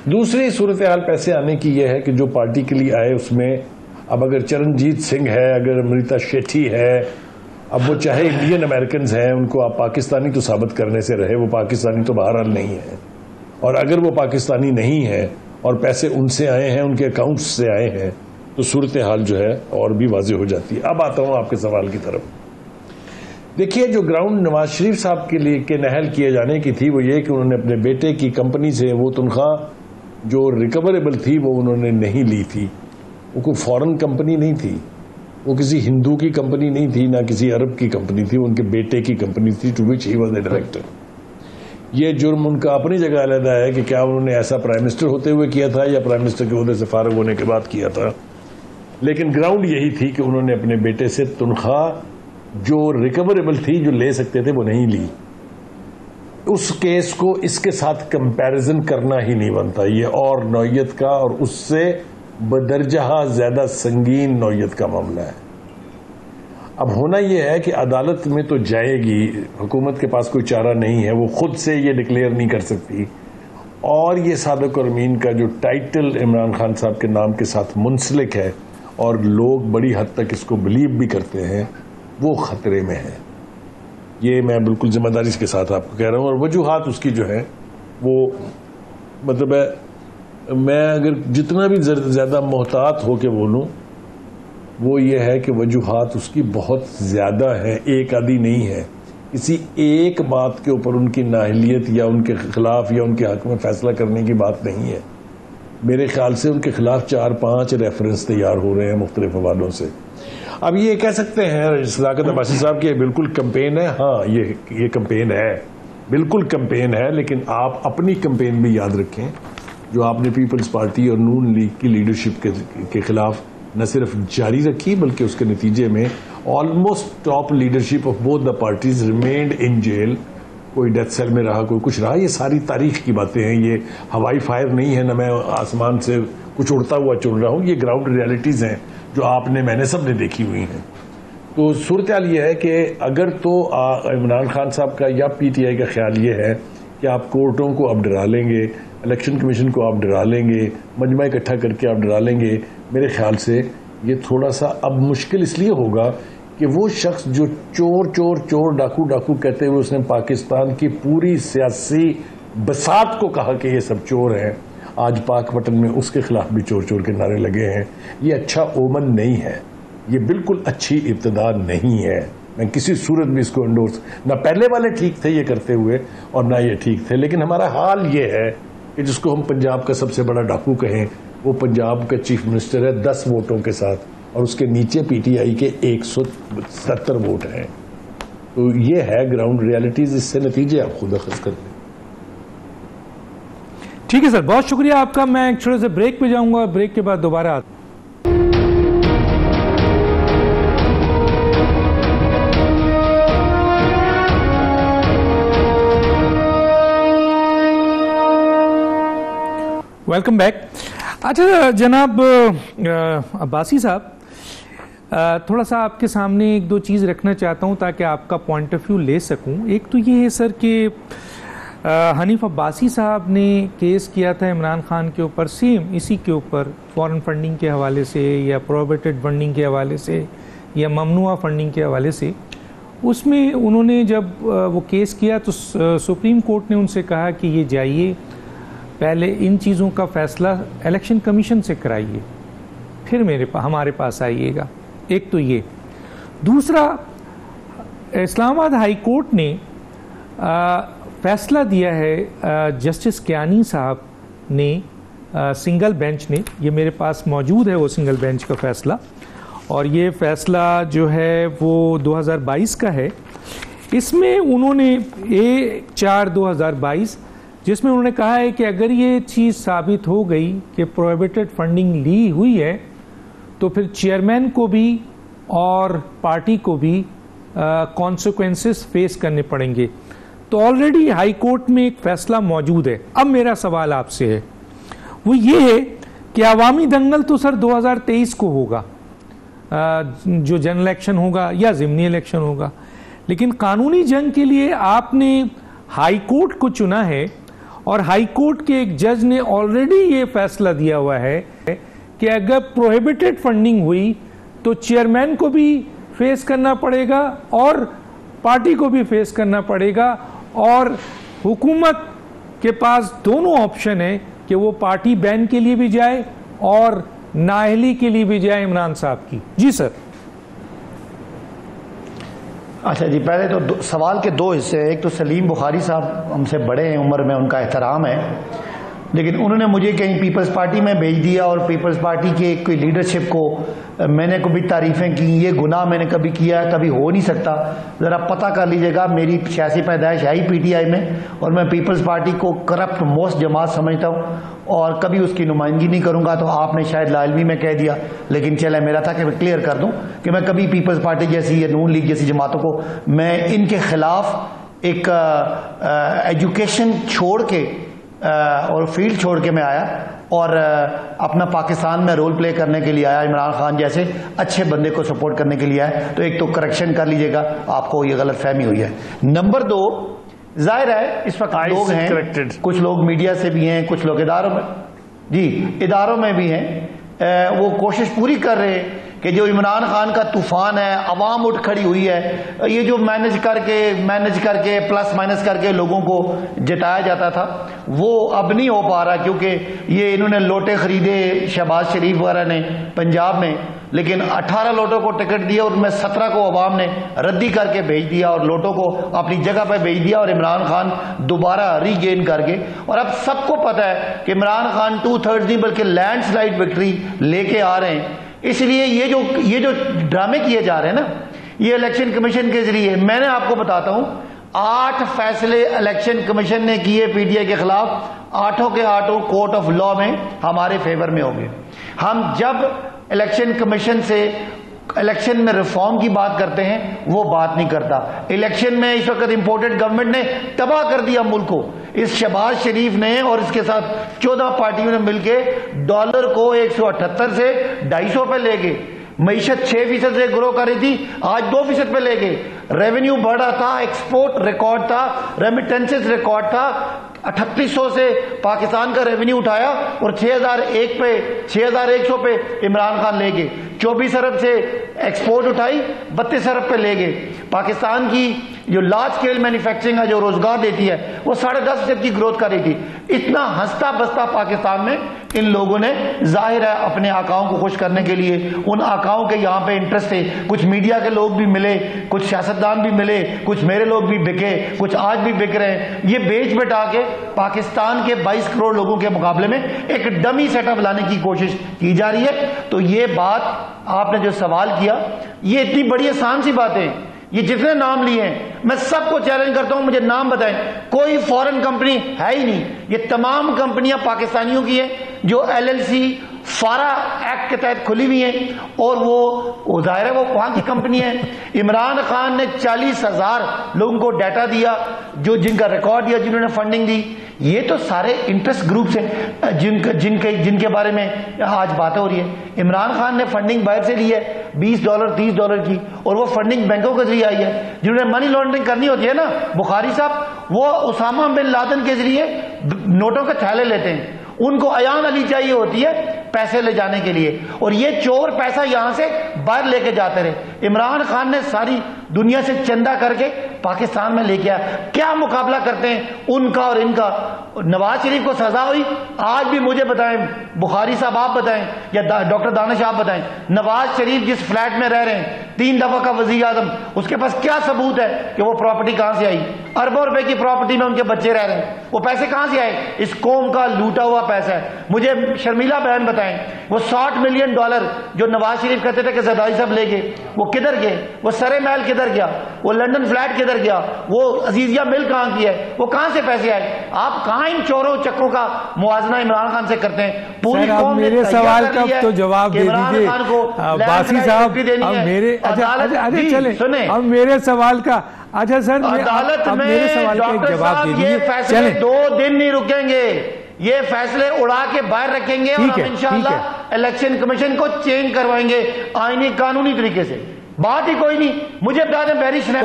दूसरी सूरत हाल पैसे आने की यह है कि जो पार्टी के लिए आए उसमें अब अगर चरणजीत सिंह है, अगर अमृता शेट्टी है, अब वो चाहे इंडियन अमेरिकन हैं, उनको आप पाकिस्तानी तो साबित करने से रहे, वो पाकिस्तानी तो बहरहाल नहीं है। और अगर वो पाकिस्तानी नहीं है और पैसे उनसे आए हैं, उनके अकाउंट्स से आए हैं, तो सूरत हाल जो है और भी वाज़ेह हो जाती है। अब आता हूं आपके सवाल की तरफ। देखिए, जो ग्राउंड नवाज शरीफ साहब के लिए के नहल किए जाने की थी वो ये कि उन्होंने अपने बेटे की कंपनी से वो तनख्वाह जो रिकवरेबल थी वो उन्होंने नहीं ली थी। वो कोई फॉरेन कंपनी नहीं थी, वो किसी हिंदू की कंपनी नहीं थी, ना किसी अरब की कंपनी थी, उनके बेटे की कंपनी थी, to which he was a director. ये जुर्म उनका अपनी जगह अलग है कि क्या उन्होंने ऐसा प्राइम मिनिस्टर होते हुए किया था या प्राइम मिनिस्टर के ओहदे से फारिग होने के बाद किया था। लेकिन ग्राउंड यही थी कि उन्होंने अपने बेटे से तनख्वाह जो रिकवरेबल थी, जो ले सकते थे, वो नहीं ली। उस केस को इसके साथ कंपैरिजन करना ही नहीं बनता। ये और नौयत का और उससे बदरजहा ज्यादा संगीन नौयत का मामला है। अब होना यह है कि अदालत में तो जाएगी, हुकूमत के पास कोई चारा नहीं है, वो खुद से ये डिक्लेयर नहीं कर सकती। और ये सादिक और अमीन का जो टाइटल इमरान खान साहब के नाम के साथ मुंसलिक है और लोग बड़ी हद तक इसको बिलीव भी करते हैं, वो खतरे में है। ये मैं बिल्कुल जिम्मेदारी के साथ आपको कह रहा हूं। और वजूहात उसकी जो है वो मतलब है, मैं अगर जितना भी ज्यादा मोहतात होके बोलूं वो ये है कि वजूहात उसकी बहुत ज्यादा है, एक आधी नहीं है। किसी एक बात के ऊपर उनकी नाअहलियत या उनके खिलाफ या उनके हक में फैसला करने की बात नहीं है। मेरे ख्याल से उनके खिलाफ 4-5 रेफरेंस तैयार हो रहे हैं मुख्तलिफ हवालों से। अब ये कह सकते हैं सदाकत अब्बासी साहब की बिल्कुल कैंपेन है। हाँ, ये कैंपेन है, बिल्कुल कैंपेन है, लेकिन आप अपनी कैंपेन भी याद रखें जो आपने पीपल्स पार्टी और नून लीग की लीडरशिप के खिलाफ न सिर्फ जारी रखी बल्कि उसके नतीजे में almost top leadership of both the parties remained in jail. कोई डेथ सेल में रहा, कोई कुछ रहा। ये सारी तारीख की बातें हैं, ये हवाई फायर नहीं है, न मैं आसमान से कुछ उड़ता हुआ चुन रहा हूँ। ये ग्राउंड रियलिटीज हैं जो आपने मैंने सबने देखी हुई हैं। तो सूरत हाल ये है कि अगर तो इमरान खान साहब का या पीटीआई का ख्याल ये है कि आप कोर्टों को अब डरा लेंगे, इलेक्शन कमीशन को आप डरा लेंगे, मजमा इकट्ठा करके आप डरा लेंगे, मेरे ख्याल से ये थोड़ा सा अब मुश्किल इसलिए होगा कि वो शख्स जो चोर चोर चोर डाकू डाकू कहते हुए उसने पाकिस्तान की पूरी सियासी बसात को कहा कि ये सब चोर हैं, आज पाकपटन में उसके खिलाफ भी चोर चोर के नारे लगे हैं। ये अच्छा ओमन नहीं है, ये बिल्कुल अच्छी इब्तिदा नहीं है। मैं किसी सूरत में इसको एंडोर्स, ना पहले वाले ठीक थे ये करते हुए और ना ये ठीक थे। लेकिन हमारा हाल ये है कि जिसको हम पंजाब का सबसे बड़ा डाकू कहें, वो पंजाब का चीफ मिनिस्टर है 10 वोटों के साथ, और उसके नीचे पीटीआई के 170 वोट हैं। तो ये है ग्राउंड रियलिटीज, इससे नतीजे आप खुद अखज़ करते हैं। ठीक है सर, बहुत शुक्रिया आपका। मैं एक छोटे से ब्रेक पे जाऊंगा, ब्रेक के बाद दोबारा आता हूं। Welcome back. अच्छा जनाब अब्बासी साहब, थोड़ा सा आपके सामने एक दो चीज़ रखना चाहता हूँ ताकि आपका पॉइंट ऑफ व्यू ले सकूँ। एक तो ये है सर कि हनीफ अब्बासी साहब ने केस किया था इमरान खान के ऊपर, सेम इसी के ऊपर, फॉरेन फंडिंग के हवाले से या प्रोहिबिटेड फंडिंग के हवाले से या ममनुआ फंडिंग के हवाले से। उसमें उन्होंने जब वो केस किया तो सुप्रीम कोर्ट ने उनसे कहा कि ये जाइए, पहले इन चीज़ों का फैसला इलेक्शन कमीशन से कराइए, फिर हमारे पास आइएगा। एक तो ये। दूसरा, इस्लामाबाद हाई कोर्ट ने फैसला दिया है, जस्टिस कियानी साहब ने, सिंगल बेंच ने, ये मेरे पास मौजूद है वो सिंगल बेंच का फैसला, और ये फैसला जो है वो 2022 का है। इसमें उन्होंने A4/2022, जिसमें उन्होंने कहा है कि अगर ये चीज़ साबित हो गई कि प्रोहिबिटेड फंडिंग ली हुई है तो फिर चेयरमैन को भी और पार्टी को भी कॉन्सिक्वेंसेस फेस करने पड़ेंगे। तो ऑलरेडी हाई कोर्ट में एक फैसला मौजूद है। अब मेरा सवाल आपसे है, वो ये है कि अवामी दंगल तो सर 2023 को होगा, जो जनरल इलेक्शन होगा या ज़िमनी इलेक्शन होगा, लेकिन कानूनी जंग के लिए आपने हाई कोर्ट को चुना है, और हाई कोर्ट के एक जज ने ऑलरेडी ये फैसला दिया हुआ है कि अगर प्रोहिबिटेड फंडिंग हुई तो चेयरमैन को भी फेस करना पड़ेगा और पार्टी को भी फेस करना पड़ेगा, और हुकूमत के पास दोनों ऑप्शन है कि वो पार्टी बैन के लिए भी जाए और नाअहली के लिए भी जाए इमरान साहब की। जी सर। अच्छा जी, पहले तो सवाल के दो हिस्से। एक तो सलीम बुखारी साहब हमसे बड़े हैं उम्र में, उनका एहतराम है, लेकिन उन्होंने मुझे कहीं पीपल्स पार्टी में भेज दिया और पीपल्स पार्टी के कोई लीडरशिप को मैंने कभी तारीफ़ें की। ये गुनाह मैंने कभी किया है, कभी हो नहीं सकता। ज़रा पता कर लीजिएगा, मेरी सियासी पैदाइश है ही PTI में, और मैं पीपल्स पार्टी को करप्ट मोस्ट जमात समझता हूँ और कभी उसकी नुमाइंदगी नहीं करूँगा। तो आपने शायद लालवी में कह दिया, लेकिन चले मेरा था कि मैं क्लियर कर दूँ कि मैं कभी पीपल्स पार्टी जैसी या नून लीग जैसी जमातों को, मैं इनके खिलाफ एक एजुकेशन छोड़ के और फील्ड छोड़ के मैं आया और अपना पाकिस्तान में रोल प्ले करने के लिए आया, इमरान खान जैसे अच्छे बंदे को सपोर्ट करने के लिए आया। तो एक तो करेक्शन कर लीजिएगा, आपको ये गलत फहमी हुई है। नंबर दो, जाहिर है इस वक्त लोग हैं, कुछ लोग मीडिया से भी हैं, कुछ लोग इदारों में, जी इदारों में भी हैं, वो कोशिश पूरी कर रहे हैं कि जो इमरान खान का तूफान है, अवाम उठ खड़ी हुई है, ये जो मैनेज करके प्लस माइनस करके लोगों को जिताया जाता था, वो अब नहीं हो पा रहा, क्योंकि ये इन्होंने लोटे खरीदे शहबाज शरीफ वगैरह ने पंजाब में, लेकिन 18 लोटों को टिकट दिया और उनमें 17 को अवाम ने रद्दी करके भेज दिया और लोटों को अपनी जगह पर भेज दिया, और इमरान खान दोबारा रीगेन करके। और अब सबको पता है कि इमरान खान 2/3 नहीं बल्कि लैंडस्लाइड विक्ट्री लेके आ रहे हैं। इसलिए ये जो ड्रामे किए जा रहे हैं ना, ये इलेक्शन कमीशन के जरिए, मैंने आपको बताता हूं 8 फैसले इलेक्शन कमीशन ने किए PTI के खिलाफ, 8 के 8 कोर्ट ऑफ लॉ में हमारे फेवर में होंगे। हम जब इलेक्शन कमीशन से इलेक्शन में रिफॉर्म की बात करते हैं, वो बात नहीं करता। इलेक्शन में इस वक्त इंपोर्टेड गवर्नमेंट ने तबाह कर दिया मुल्क को। इस शहबाज शरीफ ने और इसके साथ 14 पार्टियों ने मिलकर डॉलर को 178 से 250 पे ले गए। मईशत 6% से ग्रो कर रही थी, आज 2% पे ले गए। रेवेन्यू बढ़ा था, एक्सपोर्ट रिकॉर्ड था, रेमिटेंसेस रिकॉर्ड था। 3800 से पाकिस्तान का रेवेन्यू उठाया और 6100 पे इमरान खान ले गए। 24 अरब से एक्सपोर्ट उठाई, 32 अरब पे ले गए। पाकिस्तान की जो लार्ज स्केल मैन्युफैक्चरिंग है, जो रोजगार देती है, वो 10.5% की ग्रोथ कर रही थी। इतना हंसता बसता पाकिस्तान में इन लोगों ने, जाहिर है अपने आकाओं को खुश करने के लिए, उन आकाओं के यहाँ पे इंटरेस्ट थे। कुछ मीडिया के लोग भी मिले, कुछ सियासतदान भी मिले, कुछ मेरे लोग भी बिके, कुछ आज भी बिक रहे हैं। ये बेच बैठा के पाकिस्तान के 22 करोड़ लोगों के मुकाबले में एक डमी सेटअप लाने की कोशिश की जा रही है। तो ये बात आपने जो सवाल किया, ये इतनी बड़ी आसान सी बात है ये जितने नाम लिए हैं मैं सबको चैलेंज करता हूं, मुझे नाम बताएं। कोई फॉरेन कंपनी है ही नहीं, ये तमाम कंपनियां पाकिस्तानियों की हैं जो LLC फारा एक्ट के तहत खुली हुई हैं, और वो जाहिर है वो वहां की कंपनी है। इमरान खान ने 40,000 लोगों को डाटा दिया, जो जिनका रिकॉर्ड दिया, जिन्होंने फंडिंग दी। ये तो सारे इंटरेस्ट ग्रुप्स हैं जिनके बारे में आज बात हो रही है। इमरान खान ने फंडिंग बाहर से ली है $20 $30 की, और वो फंडिंग बैंकों के जरिए आई है। जिन्होंने मनी लॉन्ड्रिंग करनी होती है ना, बुखारी साहब, वो उसामा बिन लादेन के जरिए नोटों के थैले लेते हैं, उनको अयान अली चाहिए होती है पैसे ले जाने के लिए, और ये चोर पैसा यहां से बाहर लेके जाते रहे। इमरान खान ने सारी दुनिया से चंदा करके पाकिस्तान में लेके आया। क्या मुकाबला करते हैं उनका और इनका? नवाज शरीफ को सजा हुई, आज भी मुझे बताएं, बुखारी साहब आप बताएं या डॉक्टर दानिश आप बताएं, नवाज शरीफ जिस फ्लैट में रह रहे हैं, 3 दफा का वजीर आजम, उसके पास क्या सबूत है कि वो प्रॉपर्टी कहां से आई? अरबों रुपए की प्रॉपर्टी में उनके बच्चे रह रहे हैं, वो पैसे कहां से आए? इस कौम का लूटा हुआ पैसा है। मुझे शर्मिला बहन बताएं, वो $60 मिलियन जो नवाज शरीफ कहते थे कि जरदारी साहब ले गए, वो किधर गए? वो सरे महल किधर गया? वो लंदन फ्लैट किधर गया? वो अजीजिया मिल कहां की है? वो कहां से पैसे आए? आप कहां इन चोरों चक्कों का मुआवजा इमरान खान से करते हैं? पूरी कौम मेरे सवाल का तो जवाब दे दीजिए बासी साहब। अब मेरे चले अब मेरे सवाल का, अच्छा सर अदालत में मेरे सवाल का एक जवाब दे दीजिए। ये फैसले 2 दिन नहीं रुकेंगे, ये फैसले उड़ा के बाहर रखेंगे, और हम इंशाअल्लाह इलेक्शन कमीशन को चेंज करवाएंगे आईनी कानूनी तरीके से। बात ही कोई नहीं। मुझे बता दें बैरिश सुने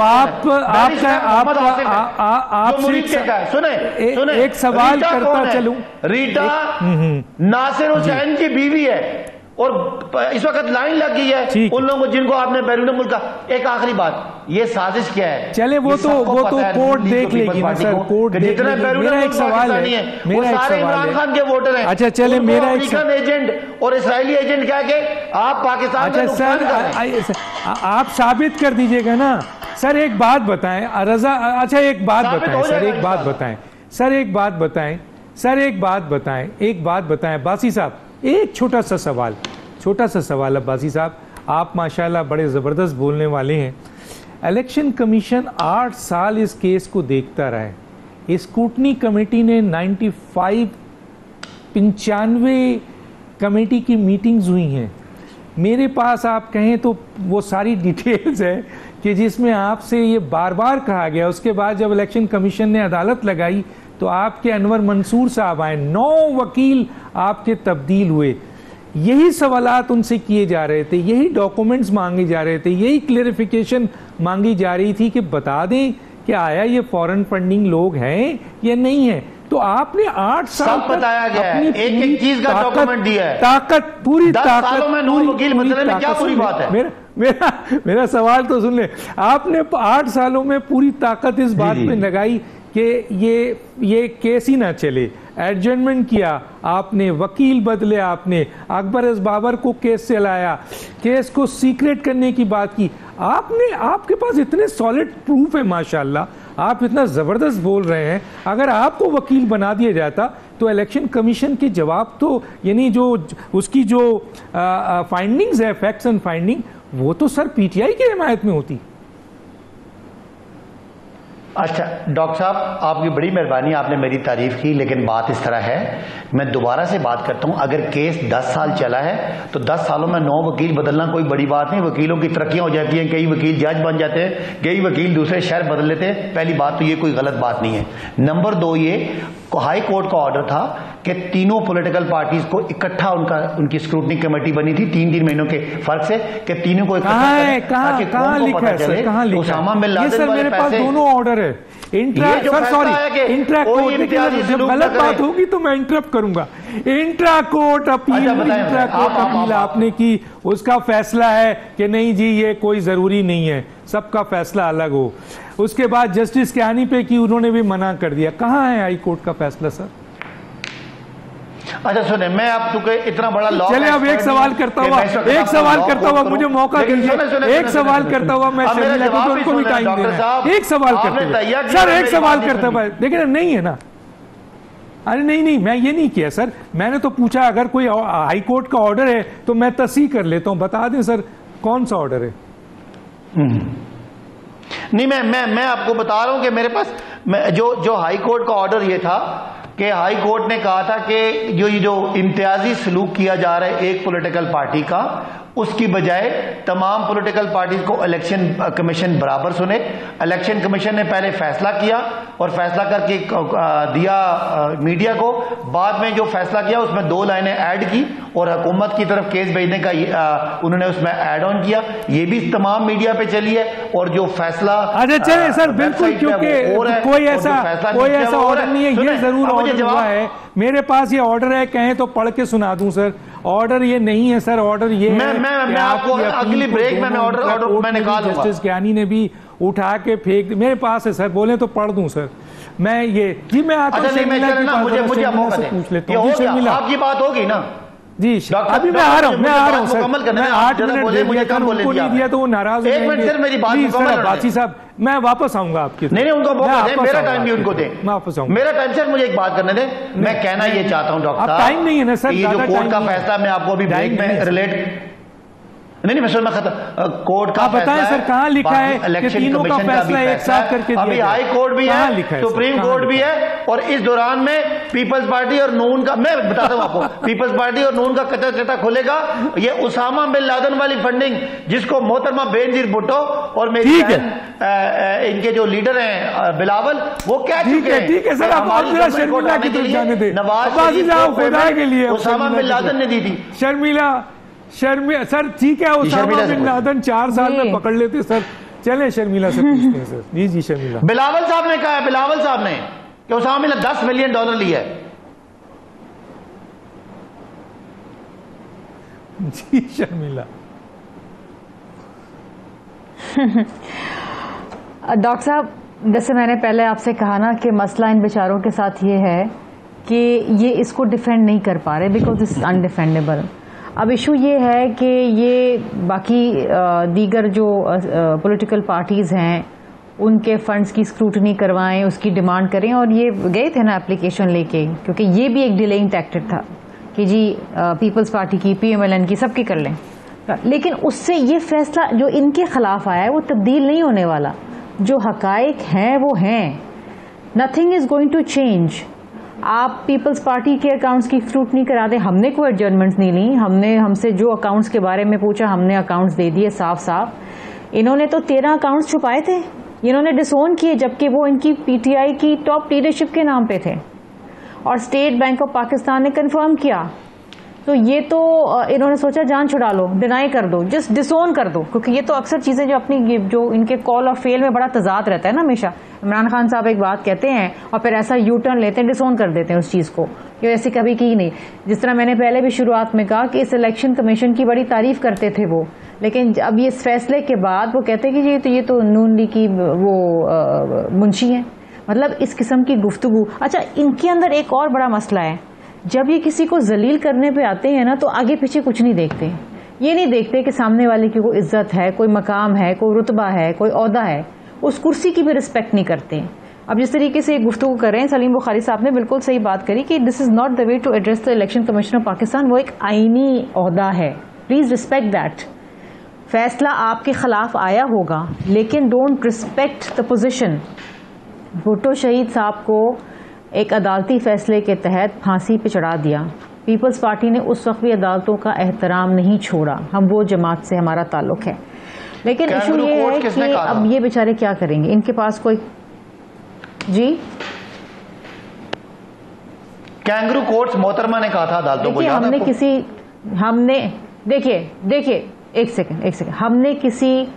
एक सवाल करता चलूं। रीटा नासिर हुसैन की बीवी है, और इस वक्त लाइन लग गई है उन लोगों को जिनको आपने बैरून मुल्क का। एक आखिरी बात, ये साजिश क्या है? चले वो तो कोर्ट देख लेगी ना सर, कोर्ट देख लेगी। मेरा एक सवाल है, इमरान खान के वोटर हैं। अच्छा चले मेरा अमेरिकन एजेंट और इसराइली एजेंट क्या के आप पाकिस्तान अच्छा सर आप साबित कर दीजिएगा ना सर। एक बात बताएं रजा, अच्छा एक बात बताएं सर, एक बात बताएं सर, एक बात बताएं सर, एक बात बताएं, एक बात बताएं बासी साहब। एक छोटा सा सवाल अब्बासी साहब, आप माशाल्लाह बड़े ज़बरदस्त बोलने वाले हैं। इलेक्शन कमीशन 8 साल इस केस को देखता रहा है। स्क्रूटनी कमेटी ने 95 कमेटी की मीटिंग्स हुई हैं। मेरे पास आप कहें तो वो सारी डिटेल्स है कि जिसमें आपसे ये बार बार कहा गया। उसके बाद जब इलेक्शन कमीशन ने अदालत लगाई तो आपके अनवर मंसूर साहब आए, 9 वकील आपके तब्दील हुए। यही सवालात उनसे किए जा रहे थे, यही डॉक्यूमेंट्स मांगे जा रहे थे, यही क्लेरिफिकेशन मांगी जा रही थी कि बता दें कि आया ये फॉरेन फंडिंग लोग हैं या नहीं है। तो आपने 8 साल बताया गया है, एक चीज का डॉक्यूमेंट दिया है, ताकत पूरी 10 सालों में 9 वकील बदलने में क्या पूरी बात है? मेरा सवाल तो सुन ले। आपने 8 सालों में पूरी ताकत इस बात पे लगाई कि ये केस ही ना चले, एडजमेंट किया आपने, वकील बदले आपने, अकबर अस बाबर को केस से लाया, केस को सीक्रेट करने की बात की आपने। आपके पास इतने सॉलिड प्रूफ है माशाल्लाह, आप इतना जबरदस्त बोल रहे हैं। अगर आपको वकील बना दिया जाता तो इलेक्शन कमीशन के जवाब तो यानी जो उसकी जो फाइंडिंग्स है, फैक्ट्स एंड फाइंडिंग, वो तो सर पीटीआई की हिमायत में होती। अच्छा डॉक्टर साहब, आपकी बड़ी मेहरबानी, आपने मेरी तारीफ की, लेकिन बात इस तरह है, मैं दोबारा से बात करता हूं। अगर केस 10 साल चला है तो 10 सालों में 9 वकील बदलना कोई बड़ी बात नहीं। वकीलों की तरक्कियां हो जाती हैं, कई वकील जज बन जाते हैं, कई वकील दूसरे शहर बदल लेते हैं। पहली बात तो ये कोई गलत बात नहीं है। नंबर 2, ये हाई कोर्ट का ऑर्डर था कि तीनों पॉलिटिकल पार्टीज को इकट्ठा उनकी स्क्रूटनी कमेटी बनी थी 3-3 महीनों के फर्क से, कि तीनों को इकट्ठा कहां लिखा है सर, कहां लिखा? उसामा बिन लादेन सर मेरे पास दोनों ऑर्डर है। गलत बात होगी तो मैं इंटरप्ट करूंगा। इंट्रा कोर्ट अपील आपने की, उसका फैसला है कि नहीं जी ये कोई जरूरी नहीं है, सबका फैसला अलग हो। उसके बाद जस्टिस कियानी पे की, उन्होंने भी मना कर दिया। कहां है हाई कोर्ट का फैसला सर? अच्छा सुने, मैं आप चूंकि इतना बड़ा लॉ, चले अब एक सवाल करता हुआ मुझे मौका दीजिए। एक सवाल करता हुआ मैं शर्मिला को उनको भी टाइम देना। एक सवाल करते हुए सर, एक सवाल करते हुए, लेकिन नहीं है ना। अरे नहीं, मैं ये नहीं किया सर, मैंने तो पूछा अगर कोई हाई कोर्ट का ऑर्डर है तो मैं तस्दीक कर लेता हूं। बता दें सर कौन सा ऑर्डर है? नहीं, मैं आपको बता रहा हूं कि मेरे पास जो हाई कोर्ट का ऑर्डर ये था कि हाई कोर्ट ने कहा था कि जो इम्तियाजी सलूक किया जा रहा है एक पॉलिटिकल पार्टी का, उसकी बजाय तमाम पॉलिटिकल पार्टीज को इलेक्शन कमीशन बराबर सुने। इलेक्शन कमीशन ने पहले फैसला किया और फैसला करके दिया मीडिया को, बाद में जो फैसला किया उसमें 2 लाइनें ऐड की और हुकूमत की तरफ केस भेजने का उन्होंने उसमें ऐड ऑन किया। ये भी तमाम मीडिया पे चली है। और जो फैसला अच्छा चले सर, बिल्कुल, क्योंकि कोई ऐसा ऑर्डर नहीं है, ये जरूर ऑर्डर हुआ है मेरे पास। ये ऑर्डर है, कहें तो पढ़ के सुना दूं सर। ऑर्डर ये नहीं है सर, ऑर्डर ये मैं आपको अगली ब्रेक में ऑर्डर मैं निकाल दूंगा। जस्टिस ज्ञानी ने भी उठा के फेंक, मेरे पास है सर, बोले तो पढ़ दूं सर। मैं ये जी मैं आता हूं, मुझे पूछ लेता हूं। आपकी बात होगी ना जी, अभी मैं आ रहा हूं सर। मुकम्मल करने 8 मिनट मुझे कम बोले नहीं दिया तो वो नाराज हो जाएंगे। 1 मिनट सर, मेरी बात मुकम्मल बाची साहब, मैं वापस आऊंगा आपकी। नहीं, उनको मौका दें, मेरा टाइम भी उनको दें। मैं वापस आऊंगा, मेरा टाइम सर, मुझे एक बात करने दें। मैं कहना ये चाहता हूं डॉक्टर साहब, टाइम नहीं है ना सर, ये जो कोर्ट का फैसला मैं आपको अभी ब्रेक में रिलेट नहीं मैं खत्म कोर्ट का बताएं सर, कहाँ लिखा है कि तीनों का फैसला एक साथ करके दिया? अभी हाई कोर्ट भी है, सुप्रीम कोर्ट भी है, और इस दौरान में पीपल्स पार्टी और नून का, मैं बताता हूं आपको, पीपल्स पार्टी और नून का कच्चा चट्टा खुलेगा। ये उसामा बिन लादेन वाली फंडिंग जिसको मोहतरमा बेनजीर भुट्टो और मेरी इनके जो लीडर हैं बिलावल, वो कह चुके हैं। ठीक है सर, आप शर्मिला की तरफ जाने दें। नवाज के लिए उसामा बिन लादेन ने दी थी। शर्मिला सर, ठीक है, उसामा बिन लादेन 4 साल में पकड़ लेते सर। चले शर्मिला से पूछते हैं सर। जी शर्मिला। बिलावल साहब ने कहा है, बिलावल साहब ने कि उसामा बिन $10 मिलियन लिया है। जी शर्मिला। डॉक्टर साहब, जैसे मैंने पहले आपसे कहा ना कि मसला इन बेचारों के साथ ये है कि ये इसको डिफेंड नहीं कर पा रहे बिकॉज इट्स अनडिफेंडेबल। अब इशू ये है कि ये बाकी दीगर जो पॉलिटिकल पार्टीज़ हैं उनके फंड्स की स्क्रूटनी करवाएं, उसकी डिमांड करें, और ये गए थे ना एप्लीकेशन लेके, क्योंकि ये भी एक डिलेइंग टैक्टिक था कि जी पीपल्स पार्टी की, PMLN की, सबकी कर लें। लेकिन उससे ये फैसला जो इनके खिलाफ आया है वो तब्दील नहीं होने वाला। जो हकायक हैं वो हैं, nothing is going to change. आप पीपल्स पार्टी के अकाउंट्स की स्क्रूटनी करा दें, हमने कोई एडजर्नमेंट्स नहीं ली, हमने हमसे जो अकाउंट्स के बारे में पूछा हमने अकाउंट्स दे दिए साफ साफ। इन्होंने तो 13 अकाउंट्स छुपाए थे, इन्होंने डिसोन किए, जबकि वो इनकी PTI की टॉप लीडरशिप के नाम पे थे, और स्टेट बैंक ऑफ पाकिस्तान ने कंफर्म किया। तो ये तो इन्होंने सोचा जान छुड़ा लो, डिनाई कर दो, जस्ट डिसोन कर दो, क्योंकि ये तो अक्सर चीजें जो अपनी जो इनके कॉल और फेल में बड़ा तजाद रहता है ना हमेशा। इमरान खान साहब एक बात कहते हैं और फिर ऐसा यू टर्न लेते हैं, डिसोन कर देते हैं उस चीज को, कि ऐसी कभी की नहीं। जिस तरह मैंने पहले भी शुरुआत में कहा कि इस इलेक्शन कमीशन की बड़ी तारीफ करते थे वो, लेकिन अब ये इस फैसले के बाद वो कहते हैं कि ये तो नून लीग की वो मुंशी है। मतलब इस किस्म की गुफ्तगू। अच्छा, इनके अंदर एक और बड़ा मसला है, जब ये किसी को जलील करने पे आते हैं ना तो आगे पीछे कुछ नहीं देखते। ये नहीं देखते कि सामने वाले की कोई इज्जत है, कोई मकाम है, कोई रुतबा है, कोई ओहदा है, उस कुर्सी की भी रिस्पेक्ट नहीं करते। अब जिस तरीके से गुफ्तगू कर रहे हैं सलीम बुखारी साहब ने बिल्कुल सही बात करी कि this is not the way to address the election commission of Pakistan. वो एक आईनी ओहदा है, प्लीज रिस्पेक्ट दैट। फैसला आपके खिलाफ आया होगा लेकिन don't respect the position. Bhutto शहीद साहब को एक अदालती फैसले के तहत फांसी पे चढ़ा दिया। पीपल्स पार्टी ने उस वक्त भी अदालतों का एहतराम नहीं छोड़ा। हम वो जमात से हमारा ताल्लुक है, लेकिन इशू ये है कि अब ये बेचारे क्या करेंगे, इनके पास कोई जी कैंगरू कोर्ट्स मोहतरमा ने कहा था अदालतों को, हमने किसी हमने देखिए एक सेकंड हमने किसी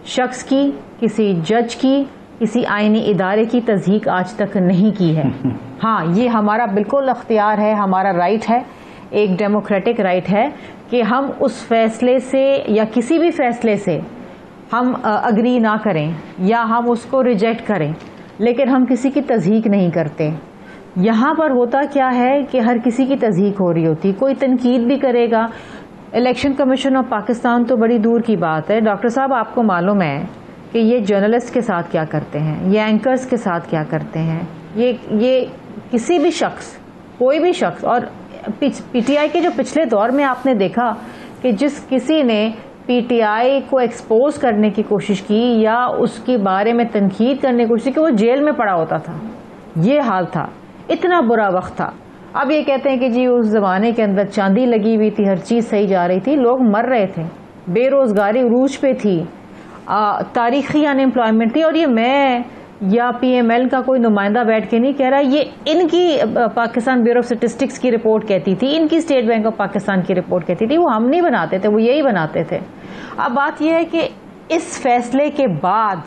शख्स की, किसी जज की, किसी आईनी इदारे की तस्दीक आज तक नहीं की है। हाँ, ये हमारा बिल्कुल अख्तियार है, हमारा राइट है, एक डेमोक्रेटिक राइट है कि हम उस फैसले से या किसी भी फैसले से हम अग्री ना करें या हम उसको रिजेक्ट करें, लेकिन हम किसी की तस्दीक नहीं करते। यहाँ पर होता क्या है कि हर किसी की तस्दीक हो रही होती, कोई तनकीद भी करेगा। इलेक्शन कमीशन ऑफ पाकिस्तान तो बड़ी दूर की बात है। डॉक्टर साहब, आपको मालूम है कि ये जर्नलिस्ट के साथ क्या करते हैं, ये एंकर्स के साथ क्या करते हैं, ये किसी भी शख्स, कोई भी शख्स। और PTI के जो पिछले दौर में आपने देखा कि जिस किसी ने पीटीआई को एक्सपोज करने की कोशिश की या उसके बारे में तनकीद करने की कोशिश की कि वो जेल में पड़ा होता था। ये हाल था, इतना बुरा वक्त था। अब ये कहते हैं कि जी उस जमाने के अंदर चांदी लगी हुई थी, हर चीज़ सही जा रही थी, लोग मर रहे थे, बेरोजगारी उरूज पे थी, तारीखी अनएम्प्लॉयमेंट थी। और ये मैं या पीएमएल का कोई नुमाइंदा बैठ के नहीं कह रहा, ये इनकी पाकिस्तान ब्यूरो ऑफ स्टैटिस्टिक्स की रिपोर्ट कहती थी, इनकी स्टेट बैंक ऑफ पाकिस्तान की रिपोर्ट कहती थी, वो हम नहीं बनाते थे, वो यही बनाते थे। अब बात यह है कि इस फैसले के बाद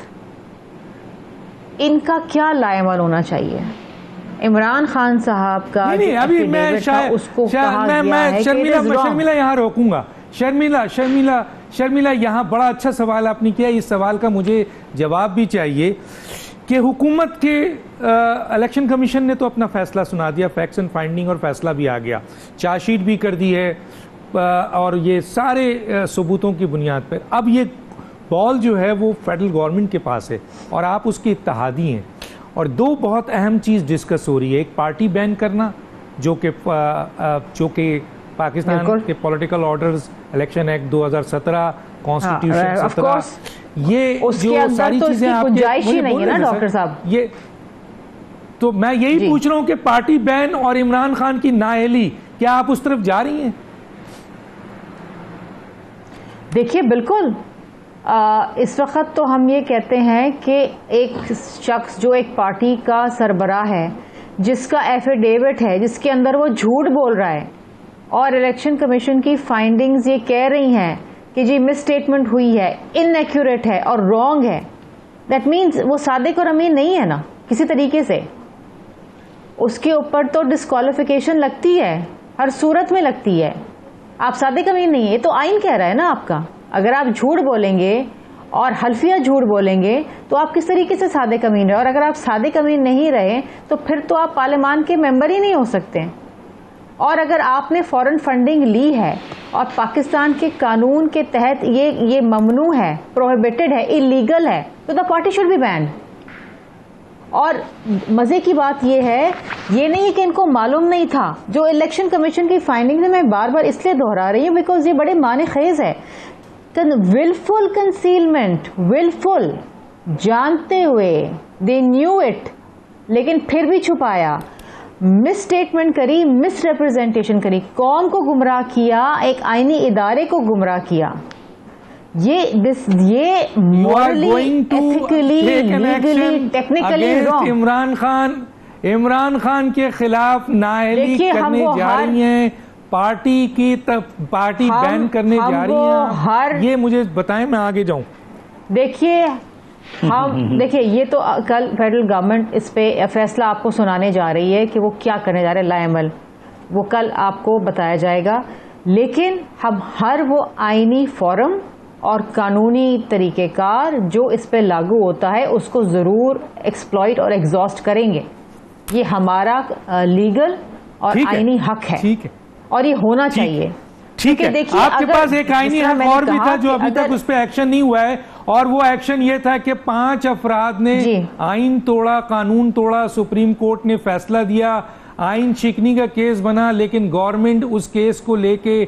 इनका क्या लाएमल होना चाहिए। इमरान खान साहब का नहीं, अभी मैं उसको शर्मिला यहाँ रोकूंगा। शर्मिला यहाँ बड़ा अच्छा सवाल आपने किया। इस सवाल का मुझे जवाब भी चाहिए कि हुकूमत के इलेक्शन कमीशन ने तो अपना फैसला सुना दिया, फैक्ट्स एंड फाइंडिंग, और फैसला भी आ गया, चार्जशीट भी कर दी है, और ये सारे सबूतों की बुनियाद पर अब ये बॉल जो है वो फेडरल गवर्नमेंट के पास है और आप उसके इत्तेहादी हैं। और दो बहुत अहम चीज़ डिस्कस हो रही है, एक पार्टी बैन करना जो कि पाकिस्तान के political orders, election act 2017, constitution 17, ये जो सारी चीजें आपके नहीं है ना डॉक्टर साहब। ये तो मैं यही पूछ रहा हूं कि पार्टी बैन और इमरान खान की नाअहली, क्या आप उस तरफ जा रही हैं? देखिए बिल्कुल, इस वक्त तो हम ये कहते हैं कि एक शख्स जो एक पार्टी का सरबराह है, जिसका एफिडेविट है, जिसके अंदर वो झूठ बोल रहा है और इलेक्शन कमीशन की फाइंडिंग्स ये कह रही हैं कि जी मिस स्टेटमेंट हुई है, इनएक्यूरेट है और रॉन्ग है, दैट मीन्स वो सादिक और अमीन नहीं है ना किसी तरीके से। उसके ऊपर तो डिस्क्वालिफिकेशन लगती है, हर सूरत में लगती है। आप सादिक अमीन नहीं है, ये तो आइन कह रहा है ना आपका। अगर आप झूठ बोलेंगे और हल्फिया झूठ बोलेंगे तो आप किस तरीके से सादिक अमीन रहे, और अगर आप सादिक अमीन नहीं रहे तो फिर तो आप पार्लियामान के मेंबर ही नहीं हो सकते। और अगर आपने फॉरेन फंडिंग ली है और पाकिस्तान के कानून के तहत ये ममनू है, प्रोहिबिटेड है, इलीगल है, तो the party should be banned. और मजे की बात यह है, ये नहीं है कि इनको मालूम नहीं था। जो इलेक्शन कमीशन की फाइंडिंग मैं बार बार इसलिए दोहरा रही हूँ बिकॉज ये बड़े माने खेज है। विलफुल कंसीलमेंट, विलफुल, जानते हुए, दे न्यू इट, लेकिन फिर भी छुपाया, मिस स्टेटमेंट करी, मिस रिप्रेजेंटेशन करी, कौम को गुमराह किया, एक आईनी इदारे को गुमराह किया। ये morally, ethically, legally, technically wrong. Imran Khan के खिलाफ नाअहली करने जा रही हैं, पार्टी बैन करने जा रही हैं। ये मुझे बताएं, मैं आगे जाऊं। देखिए देखिए ये तो कल फेडरल गवर्नमेंट इस पे फैसला आपको सुनाने जा रही है कि वो क्या करने जा रहे हैं, लाएमल, वो कल आपको बताया जाएगा। लेकिन हम हर वो आईनी फोरम और कानूनी तरीक़ेकार जो इस पे लागू होता है उसको ज़रूर एक्सप्लॉइट और एग्जॉस्ट करेंगे। ये हमारा लीगल और आईनी हक है, ठीक है, और ये होना चाहिए। ठीक है, देखिए आपके पास एक आईनी हक और भी था जो अभी तक उस पर एक्शन नहीं हुआ है, और वो एक्शन ये था कि 5 अफराद ने आइन तोड़ा, कानून तोड़ा, सुप्रीम कोर्ट ने फैसला दिया, आइन शिकनी का केस बना, लेकिन गवर्नमेंट उस केस को लेके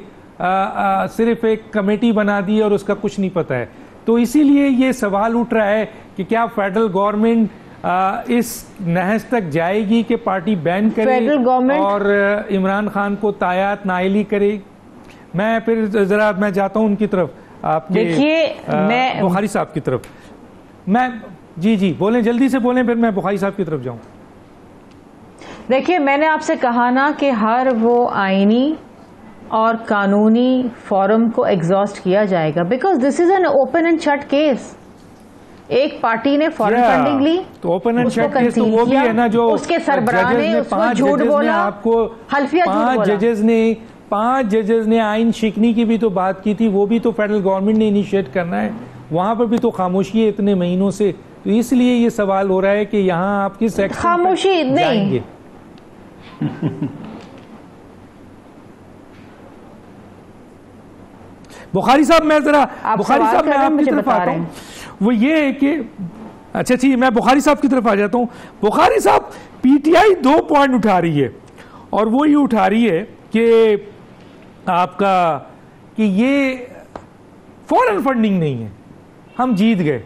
सिर्फ एक कमेटी बना दी और उसका कुछ नहीं पता है। तो इसीलिए ये सवाल उठ रहा है कि क्या फेडरल गवर्नमेंट इस नहज तक जाएगी कि पार्टी बैन करे और इमरान खान को तायात नाअहली करे। मैं फिर जरा मैं जाता हूं उनकी तरफ, आपके मैं बुखारी साहब की तरफ। मैं जी बोलें, जल्दी से बोलें, फिर मैं बुखारी साहब की तरफ जाऊं। देखिए मैंने आपसे कहा ना कि हर वो आईनी और कानूनी फोरम को एग्जॉस्ट किया जाएगा, because this is an open and shut case. एक पार्टी ने फॉरेन फंडिंग ली तो ओपन एंड शट केस तो वो भी है ना, जो उसके सरबराह ने उसको झूठ बोला, आपको हल्फिया झूठ बोला। 5 जजेस ने आइन शिकनी की भी तो बात की थी, वो भी तो फेडरल गवर्नमेंट ने इनिशिएट करना है, वहां पर भी तो खामोशी है इतने महीनों से। तो इसलिए ये सवाल हो रहा है कि यहाँ आप किस एक्शन खामोशी नहीं बुखारी साहब, मैं जरा बुखारी साहब मैं आपकी तरफ आता हूँ। वो ये है कि अच्छा ठीक, मैं बुखारी साहब की तरफ आ जाता हूँ। बुखारी साहब, पीटीआई 2 पॉइंट उठा रही है, और वो ये उठा रही है कि आपका कि ये फॉरेन फंडिंग नहीं है, हम जीत गए।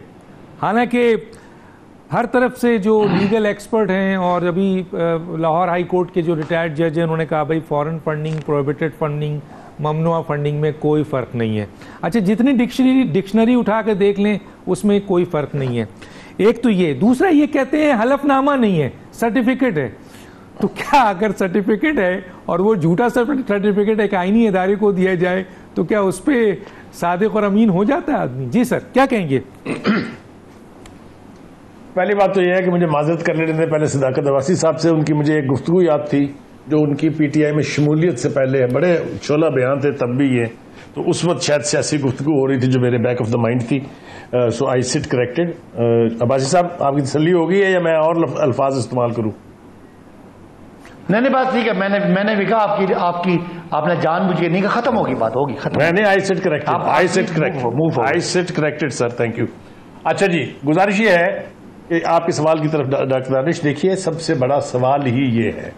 हालांकि हर तरफ से जो लीगल एक्सपर्ट हैं और अभी लाहौर हाई कोर्ट के जो रिटायर्ड जज हैं उन्होंने कहा भाई फॉरेन फंडिंग, प्रोहिबिटेड फंडिंग, ममनुआ फंडिंग में कोई फ़र्क नहीं है। अच्छा, जितनी डिक्शनरी उठा के देख लें उसमें कोई फ़र्क नहीं है। एक तो ये, दूसरा ये कहते हैं हलफनामा नहीं है, सर्टिफिकेट है। तो क्या अगर सर्टिफिकेट है और वो झूठा सर्टिफिकेट एक आईनी इदारे को दिया जाए तो क्या उस पर सादिक और अमीन हो जाता है आदमी? जी सर, क्या कहेंगे? पहली बात तो यह है कि मुझे माजरत कर लेने दें पहले सदाकत अब्बासी साहब से। उनकी मुझे एक गुफ्तगू याद थी जो उनकी पीटीआई में शमूलियत से पहले है, बड़े शोला बयान थे तब भी ये, तो उस वक्त शायद सियासी गुफ्तगू हो रही थी जो मेरे बैक ऑफ द माइंड थी। सो आई सिट करेक्टेड। अब्बासी साहब, आपकी तसल्ली हो गई है या मैं और अल्फाज इस्तेमाल करूं? नहीं, बात ठीक है। मैंने भी कहा आपने जानबूझ के नहीं कहा, खत्म होगी बात, होगी खत्म। मैंने I sit corrected sir, thank you. अच्छा जी, गुजारिश ये है कि आपके सवाल की तरफ डॉक्टर दानिश देखिए, सबसे बड़ा सवाल ही ये है,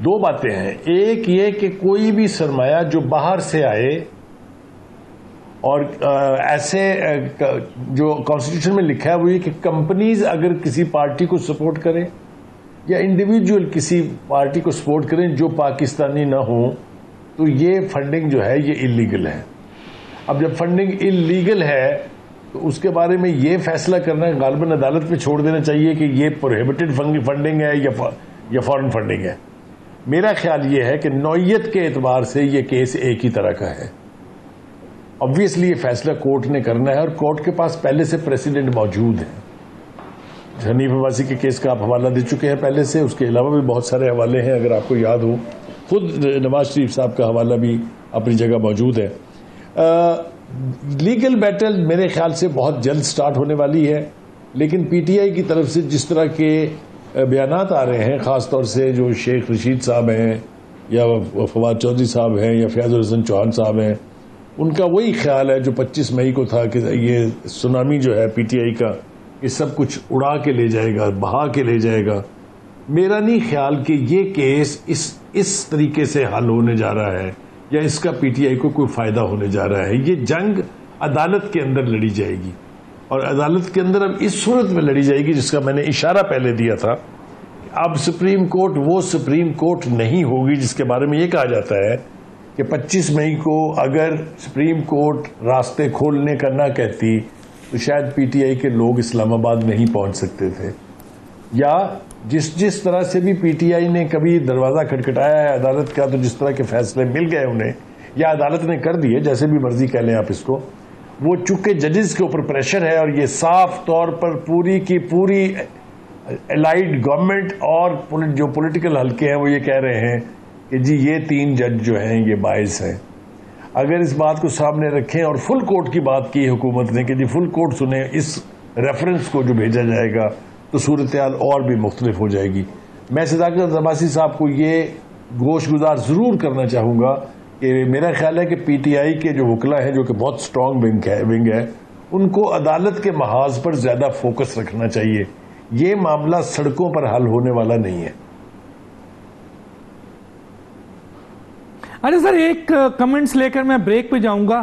दो बातें हैं। एक ये कि कोई भी सरमाया जो बाहर से आए और ऐसे जो कॉन्स्टिट्यूशन में लिखा है वो ये कि कंपनीज अगर किसी पार्टी को सपोर्ट करें या इंडिविजुअल किसी पार्टी को सपोर्ट करें जो पाकिस्तानी ना हो तो ये फंडिंग जो है ये इलीगल है। अब जब फंडिंग इलीगल है तो उसके बारे में ये फैसला करना गालिबन अदालत में छोड़ देना चाहिए कि ये प्रोहिबिटेड फंडिंग है या फॉरेन फंडिंग है। मेरा ख्याल ये है कि नौयत के एतबार से ये केस एक ही तरह का है। ऑब्वियसली ये फैसला कोर्ट ने करना है और कोर्ट के पास पहले से प्रेसिडेंट मौजूद है। हनीफ अब्बासी के केस का आप हवाला दे चुके हैं पहले से, उसके अलावा भी बहुत सारे हवाले हैं, अगर आपको याद हो। खुद नवाज शरीफ साहब का हवाला भी अपनी जगह मौजूद है। लीगल बैटल मेरे ख्याल से बहुत जल्द स्टार्ट होने वाली है, लेकिन पीटीआई की तरफ से जिस तरह के बयानात आ रहे हैं, खासतौर से जो शेख रशीद साहब हैं या फवाद चौधरी साहब हैं या फयाजुल हसन चौहान साहब हैं, उनका वही ख्याल है जो 25 मई को था कि ये सुनामी जो है पीटीआई का ये सब कुछ उड़ा के ले जाएगा, बहा के ले जाएगा। मेरा नहीं ख्याल कि ये केस इस तरीके से हल होने जा रहा है या इसका पीटीआई को कोई फायदा होने जा रहा है। ये जंग अदालत के अंदर लड़ी जाएगी और अदालत के अंदर अब इस सूरत में लड़ी जाएगी जिसका मैंने इशारा पहले दिया था। अब सुप्रीम कोर्ट वो सुप्रीम कोर्ट नहीं होगी जिसके बारे में ये कहा जाता है कि 25 मई को अगर सुप्रीम कोर्ट रास्ते खोलने का ना कहती तो शायद पीटीआई के लोग इस्लामाबाद नहीं पहुंच सकते थे, या जिस तरह से भी पीटीआई ने कभी दरवाजा खटखटाया है अदालत का, तो जिस तरह के फैसले मिल गए उन्हें या अदालत ने कर दिए, जैसे भी मर्जी कह लें आप इसको, वो चूंकि जजेस के ऊपर प्रेशर है और ये साफ तौर पर पूरी की पूरी एलाइड गवर्नमेंट और जो पॉलिटिकल हल्के हैं वो ये कह रहे हैं कि जी ये 3 जज जो हैं ये बायस हैं। अगर इस बात को सामने रखें और फुल कोर्ट की बात की हुकूमत ने कि जी फुल कोर्ट सुने इस रेफरेंस को जो भेजा जाएगा, तो सूरत हाल और भी मुख्तलिफ हो जाएगी। मैं सदाकत अब्बासी साहब को ये गोशगुजार जरूर करना चाहूंगा कि मेरा ख्याल है कि पीटीआई के जो वकला हैं जो कि बहुत स्ट्रांग विंग है उनको अदालत के महाज पर ज्यादा फोकस रखना चाहिए। ये मामला सड़कों पर हल होने वाला नहीं है। अरे सर, एक कमेंट्स लेकर मैं ब्रेक पे जाऊंगा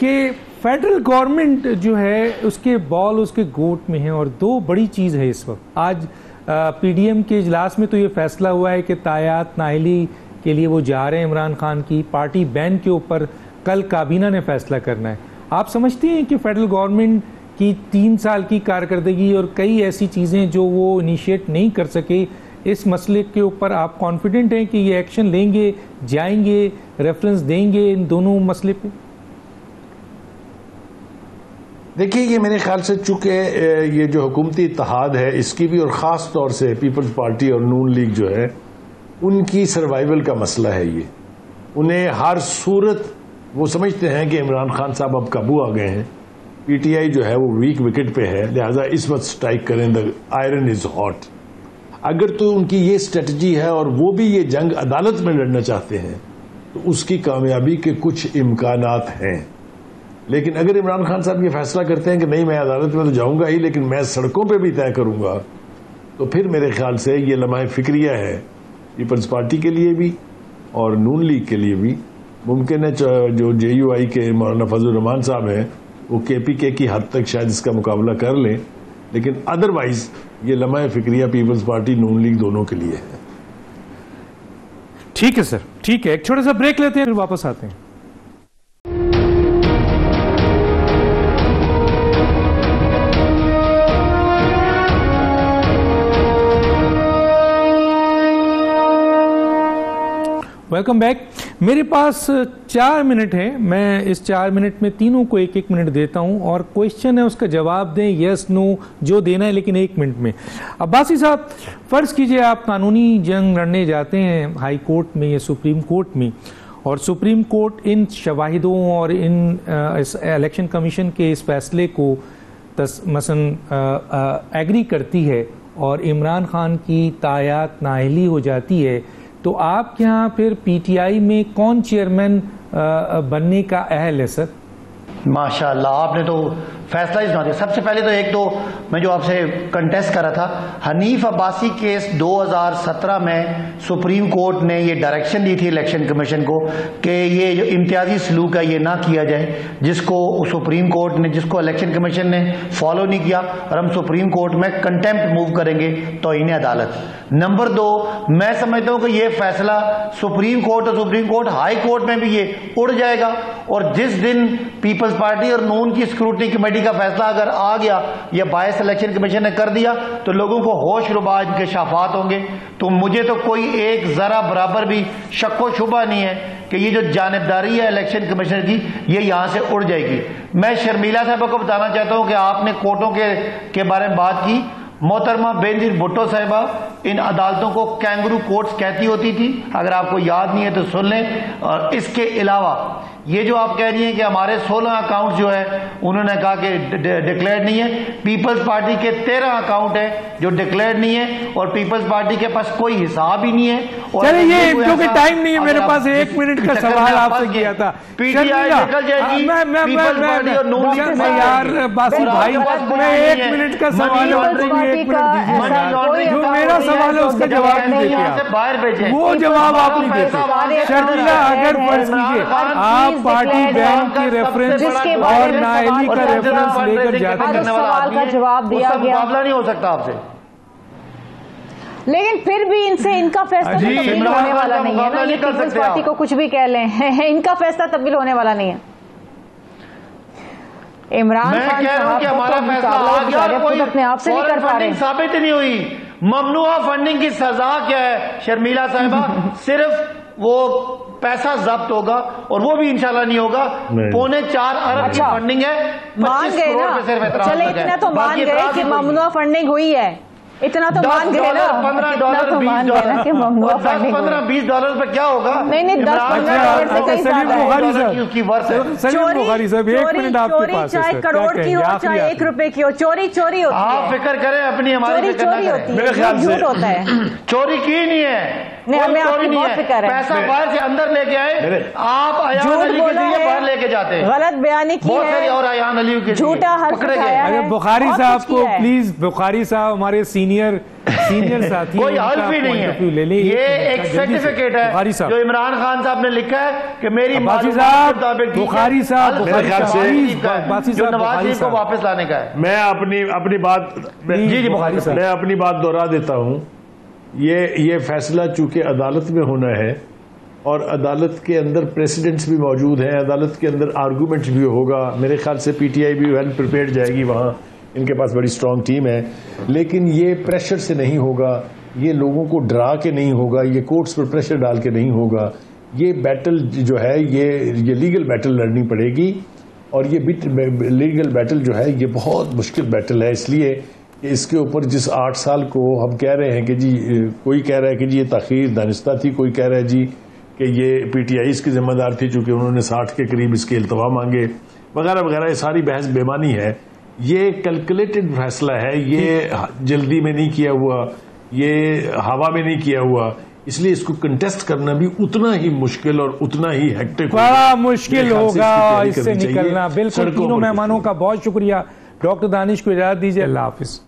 कि फेडरल गवर्नमेंट जो है उसके बॉल उसके गोट में है और 2 बड़ी चीज़ है इस वक्त। आज पीडीएम के इजलास में तो ये फैसला हुआ है कि तायात नाहली के लिए वो जा रहे हैं इमरान खान की पार्टी बैन के ऊपर कल काबीना ने फैसला करना है। आप समझते हैं कि फेडरल गवर्नमेंट की 3 साल की कारकर्दगी और कई ऐसी चीज़ें जो वो इनिशिएट नहीं कर सके, इस मसले के ऊपर आप कॉन्फिडेंट हैं कि ये एक्शन लेंगे, जाएंगे, रेफरेंस देंगे इन दोनों मसले पे? देखिए, ये मेरे ख्याल से चूंकि ये जो हुकूमती इत्तेहाद है इसकी भी और ख़ास तौर से पीपल्स पार्टी और नून लीग जो है उनकी सर्वाइवल का मसला है। ये उन्हें हर सूरत वो समझते हैं कि इमरान खान साहब अब काबू आ गए हैं, पीटीआई जो है वो वीक विकेट पे है, लिहाजा इस वक्त स्ट्राइक करें, द आयरन इज हॉट। अगर तो उनकी ये स्ट्रेटजी है और वो भी ये जंग अदालत में लड़ना चाहते हैं तो उसकी कामयाबी के कुछ इम्कानात हैं। लेकिन अगर इमरान खान साहब ये फैसला करते हैं कि नहीं मैं अदालत में तो जाऊंगा ही लेकिन मैं सड़कों पे भी तय करूंगा, तो फिर मेरे ख्याल से ये लम्हा फिक्रिया है पीपल्स पार्टी के लिए भी और नून लीग के लिए भी मुमकिन है जो JUI के मौलाना फजल रहमान साहब हैं वो KPK की हद तक शायद इसका मुकाबला कर लें, लेकिन अदरवाइज ये लम्हा फिक्रिया पीपल्स पार्टी नून लीग दोनों के लिए है। ठीक है सर, ठीक है, एक छोटा सा ब्रेक लेते हैं फिर वापस आते हैं। Welcome back. मेरे पास 4 मिनट है, मैं इस 4 मिनट में तीनों को 1-1 मिनट देता हूं और क्वेश्चन है उसका जवाब दें, यस नो जो देना है, लेकिन 1 मिनट में। अब्बासी साहब, फर्ज कीजिए आप कानूनी जंग लड़ने जाते हैं हाई कोर्ट में या सुप्रीम कोर्ट में, और सुप्रीम कोर्ट इन शवाहिदों और इन इलेक्शन कमीशन के इस फैसले को मसलन एग्री करती है और इमरान खान की तायात नाअहली हो जाती है, तो आपके यहाँ फिर PTI में कौन चेयरमैन बनने का अहल है सर? माशाअल्लाह, आपने तो फैसला ही सुना दिया। सबसे पहले तो एक तो मैं जो आपसे कंटेस्ट कर रहा था, हनीफ अब्बासी केस 2017 में सुप्रीम कोर्ट ने ये डायरेक्शन दी थी इलेक्शन कमीशन को कि ये जो इम्तियाजी सलूक है ये ना किया जाए, जिसको सुप्रीम कोर्ट ने, जिसको इलेक्शन कमीशन ने फॉलो नहीं किया, और हम सुप्रीम कोर्ट में कंटेम्प्ट मूव करेंगे तौहीन अदालत। नंबर 2, मैं समझता हूं कि ये फैसला सुप्रीम कोर्ट और सुप्रीम कोर्ट हाई कोर्ट में भी ये उड़ जाएगा, और जिस दिन पीपल्स पार्टी और नून की स्क्रूटनी कमेटी का फैसला अगर आ गया या बायस इलेक्शन कमीशन ने कर दिया तो लोगों को होश रुबा इनके शाफात होंगे। तो मुझे तो कोई एक जरा बराबर भी शक्को शुबा नहीं है कि ये जो जानिबदारी है इलेक्शन कमीशन की ये यहां से उड़ जाएगी। मैं शर्मिला साहब को बताना चाहता हूं कि आपने कोर्टों के बारे में बात की। मोहतरमा बेनजीर भुट्टो साहिबा इन अदालतों को कैंगरू कोर्ट्स कहती होती थी, अगर आपको याद नहीं है तो सुन लें। और इसके अलावा ये जो आप कह रही हैं कि हमारे 16 अकाउंट जो है उन्होंने कहा कि डिक्लेयर नहीं है, पीपल्स पार्टी के 13 अकाउंट है जो डिक्लेयर नहीं है, और पीपल्स पार्टी के पास कोई हिसाब ही नहीं है। चलिए, ये क्योंकि टाइम नहीं है मेरे पास, 1 मिनट का सवाल आपसे किया था। PTI निकल जाएगी, पीपल्स पार्टी और नून लीग। यार बासी भाई, मैं 1 मिनट का सवाल जो मेरा सवाल है उसका जवाब नहीं देते, बाहर भेजे वो जवाब आप नहीं देते। शर्मिला, अगर फर्ज कीजिए आप पार्टी बैंक की रेफरेंस और नाअहली का रेफरेंस लेकर जाते हैं, सवाल का जवाब दिया गया, मुकाबला नहीं हो सकता आपसे। लेकिन फिर भी इनसे इनका फैसला तब्दील होने वाला नहीं है ना, ये पीपल्स पार्टी को कुछ भी कह लें इनका फैसला तब्दील होने वाला नहीं है। इमरान खान साहब को हमारा फैसला आ गया, कोई अपने आप से नहीं कर पा रहे, साबित नहीं हुई। ममनुआ फंडिंग की सजा क्या है शर्मिला साहिबा? सिर्फ वो पैसा जब्त होगा, और वो भी इंशाल्लाह नहीं होगा। 4.25 अरब की फंडिंग है, मान गए ना, चले इतना तो मान गए कि ममनुआ फंडिंग हुई है, इतना तो मान गए ना, $15, तो मान गए ना कि ममनुआ फंडिंग हुई। $10-15-20 पे क्या होगा? नहीं, 10-15 से कहीं ज्यादा बुखारी साहब, 1 मिनट आपके पास है, चाहे करोड़ की हो चाहे 1 रुपए की हो, चोरी होती है। आप फिक्र करें अपनी, हमारी चोरी होती है, झूठ होता है। चोरी की नहीं है, नहीं, हमें आपकी बहुत फिक्र है। पैसा बाहर से अंदर लेके आए, आप अयान अली के लिए बाहर लेके जाते हैं, गलत बयानी की है, और अयान अली के झूठा हल्फ उठाया है। अरे बुखारी साहब को प्लीज, बुखारी साहब हमारे सीनियर साथी, कोई हल्फ ही नहीं है, ये एक सर्टिफिकेट है जो इमरान खान साहब ने लिखा है कि मेरी बुखारी साहब, बुखारी साहब जो नवाज शरीफ को वापस लाने का है। मैं अपनी बात, जी बुखारी साहब, मैं अपनी बात दोहरा देता हूँ। ये फैसला चूंकि अदालत में होना है और अदालत के अंदर प्रेसिडेंट्स भी मौजूद हैं, अदालत के अंदर आर्गूमेंट्स भी होगा, मेरे ख्याल से PTI भी वेल प्रिपेयर्ड जाएगी वहाँ, इनके पास बड़ी स्ट्रांग टीम है। लेकिन ये प्रेशर से नहीं होगा, ये लोगों को डरा के नहीं होगा, ये कोर्ट्स पर प्रेशर डाल के नहीं होगा। ये बैटल जो है ये लीगल बैटल लड़नी पड़ेगी, और ये लीगल बैटल जो है ये बहुत मुश्किल बैटल है, इसलिए कि इसके ऊपर जिस 8 साल को हम कह रहे हैं कि जी, कोई कह रहा है कि जी ये ताखीर दानिस्ता थी, कोई कह रहा है जी कि ये PTI इसकी जिम्मेदार थी चूंकि उन्होंने 60 के करीब इसके इल्तवा मांगे वगैरह वगैरह। ये सारी बहस बेमानी है, ये कैलकुलेटेड फैसला है, ये जल्दी में नहीं किया हुआ, ये हवा में नहीं किया हुआ, इसलिए इसको कंटेस्ट करना भी उतना ही मुश्किल और उतना ही हेक्टिक, बड़ा मुश्किल होगा इससे निकलना। बिल्कुल, तीनों मेहमानों का बहुत शुक्रिया। डॉक्टर दानिश को इजाजत दीजिए, अल्लाह हाफिज।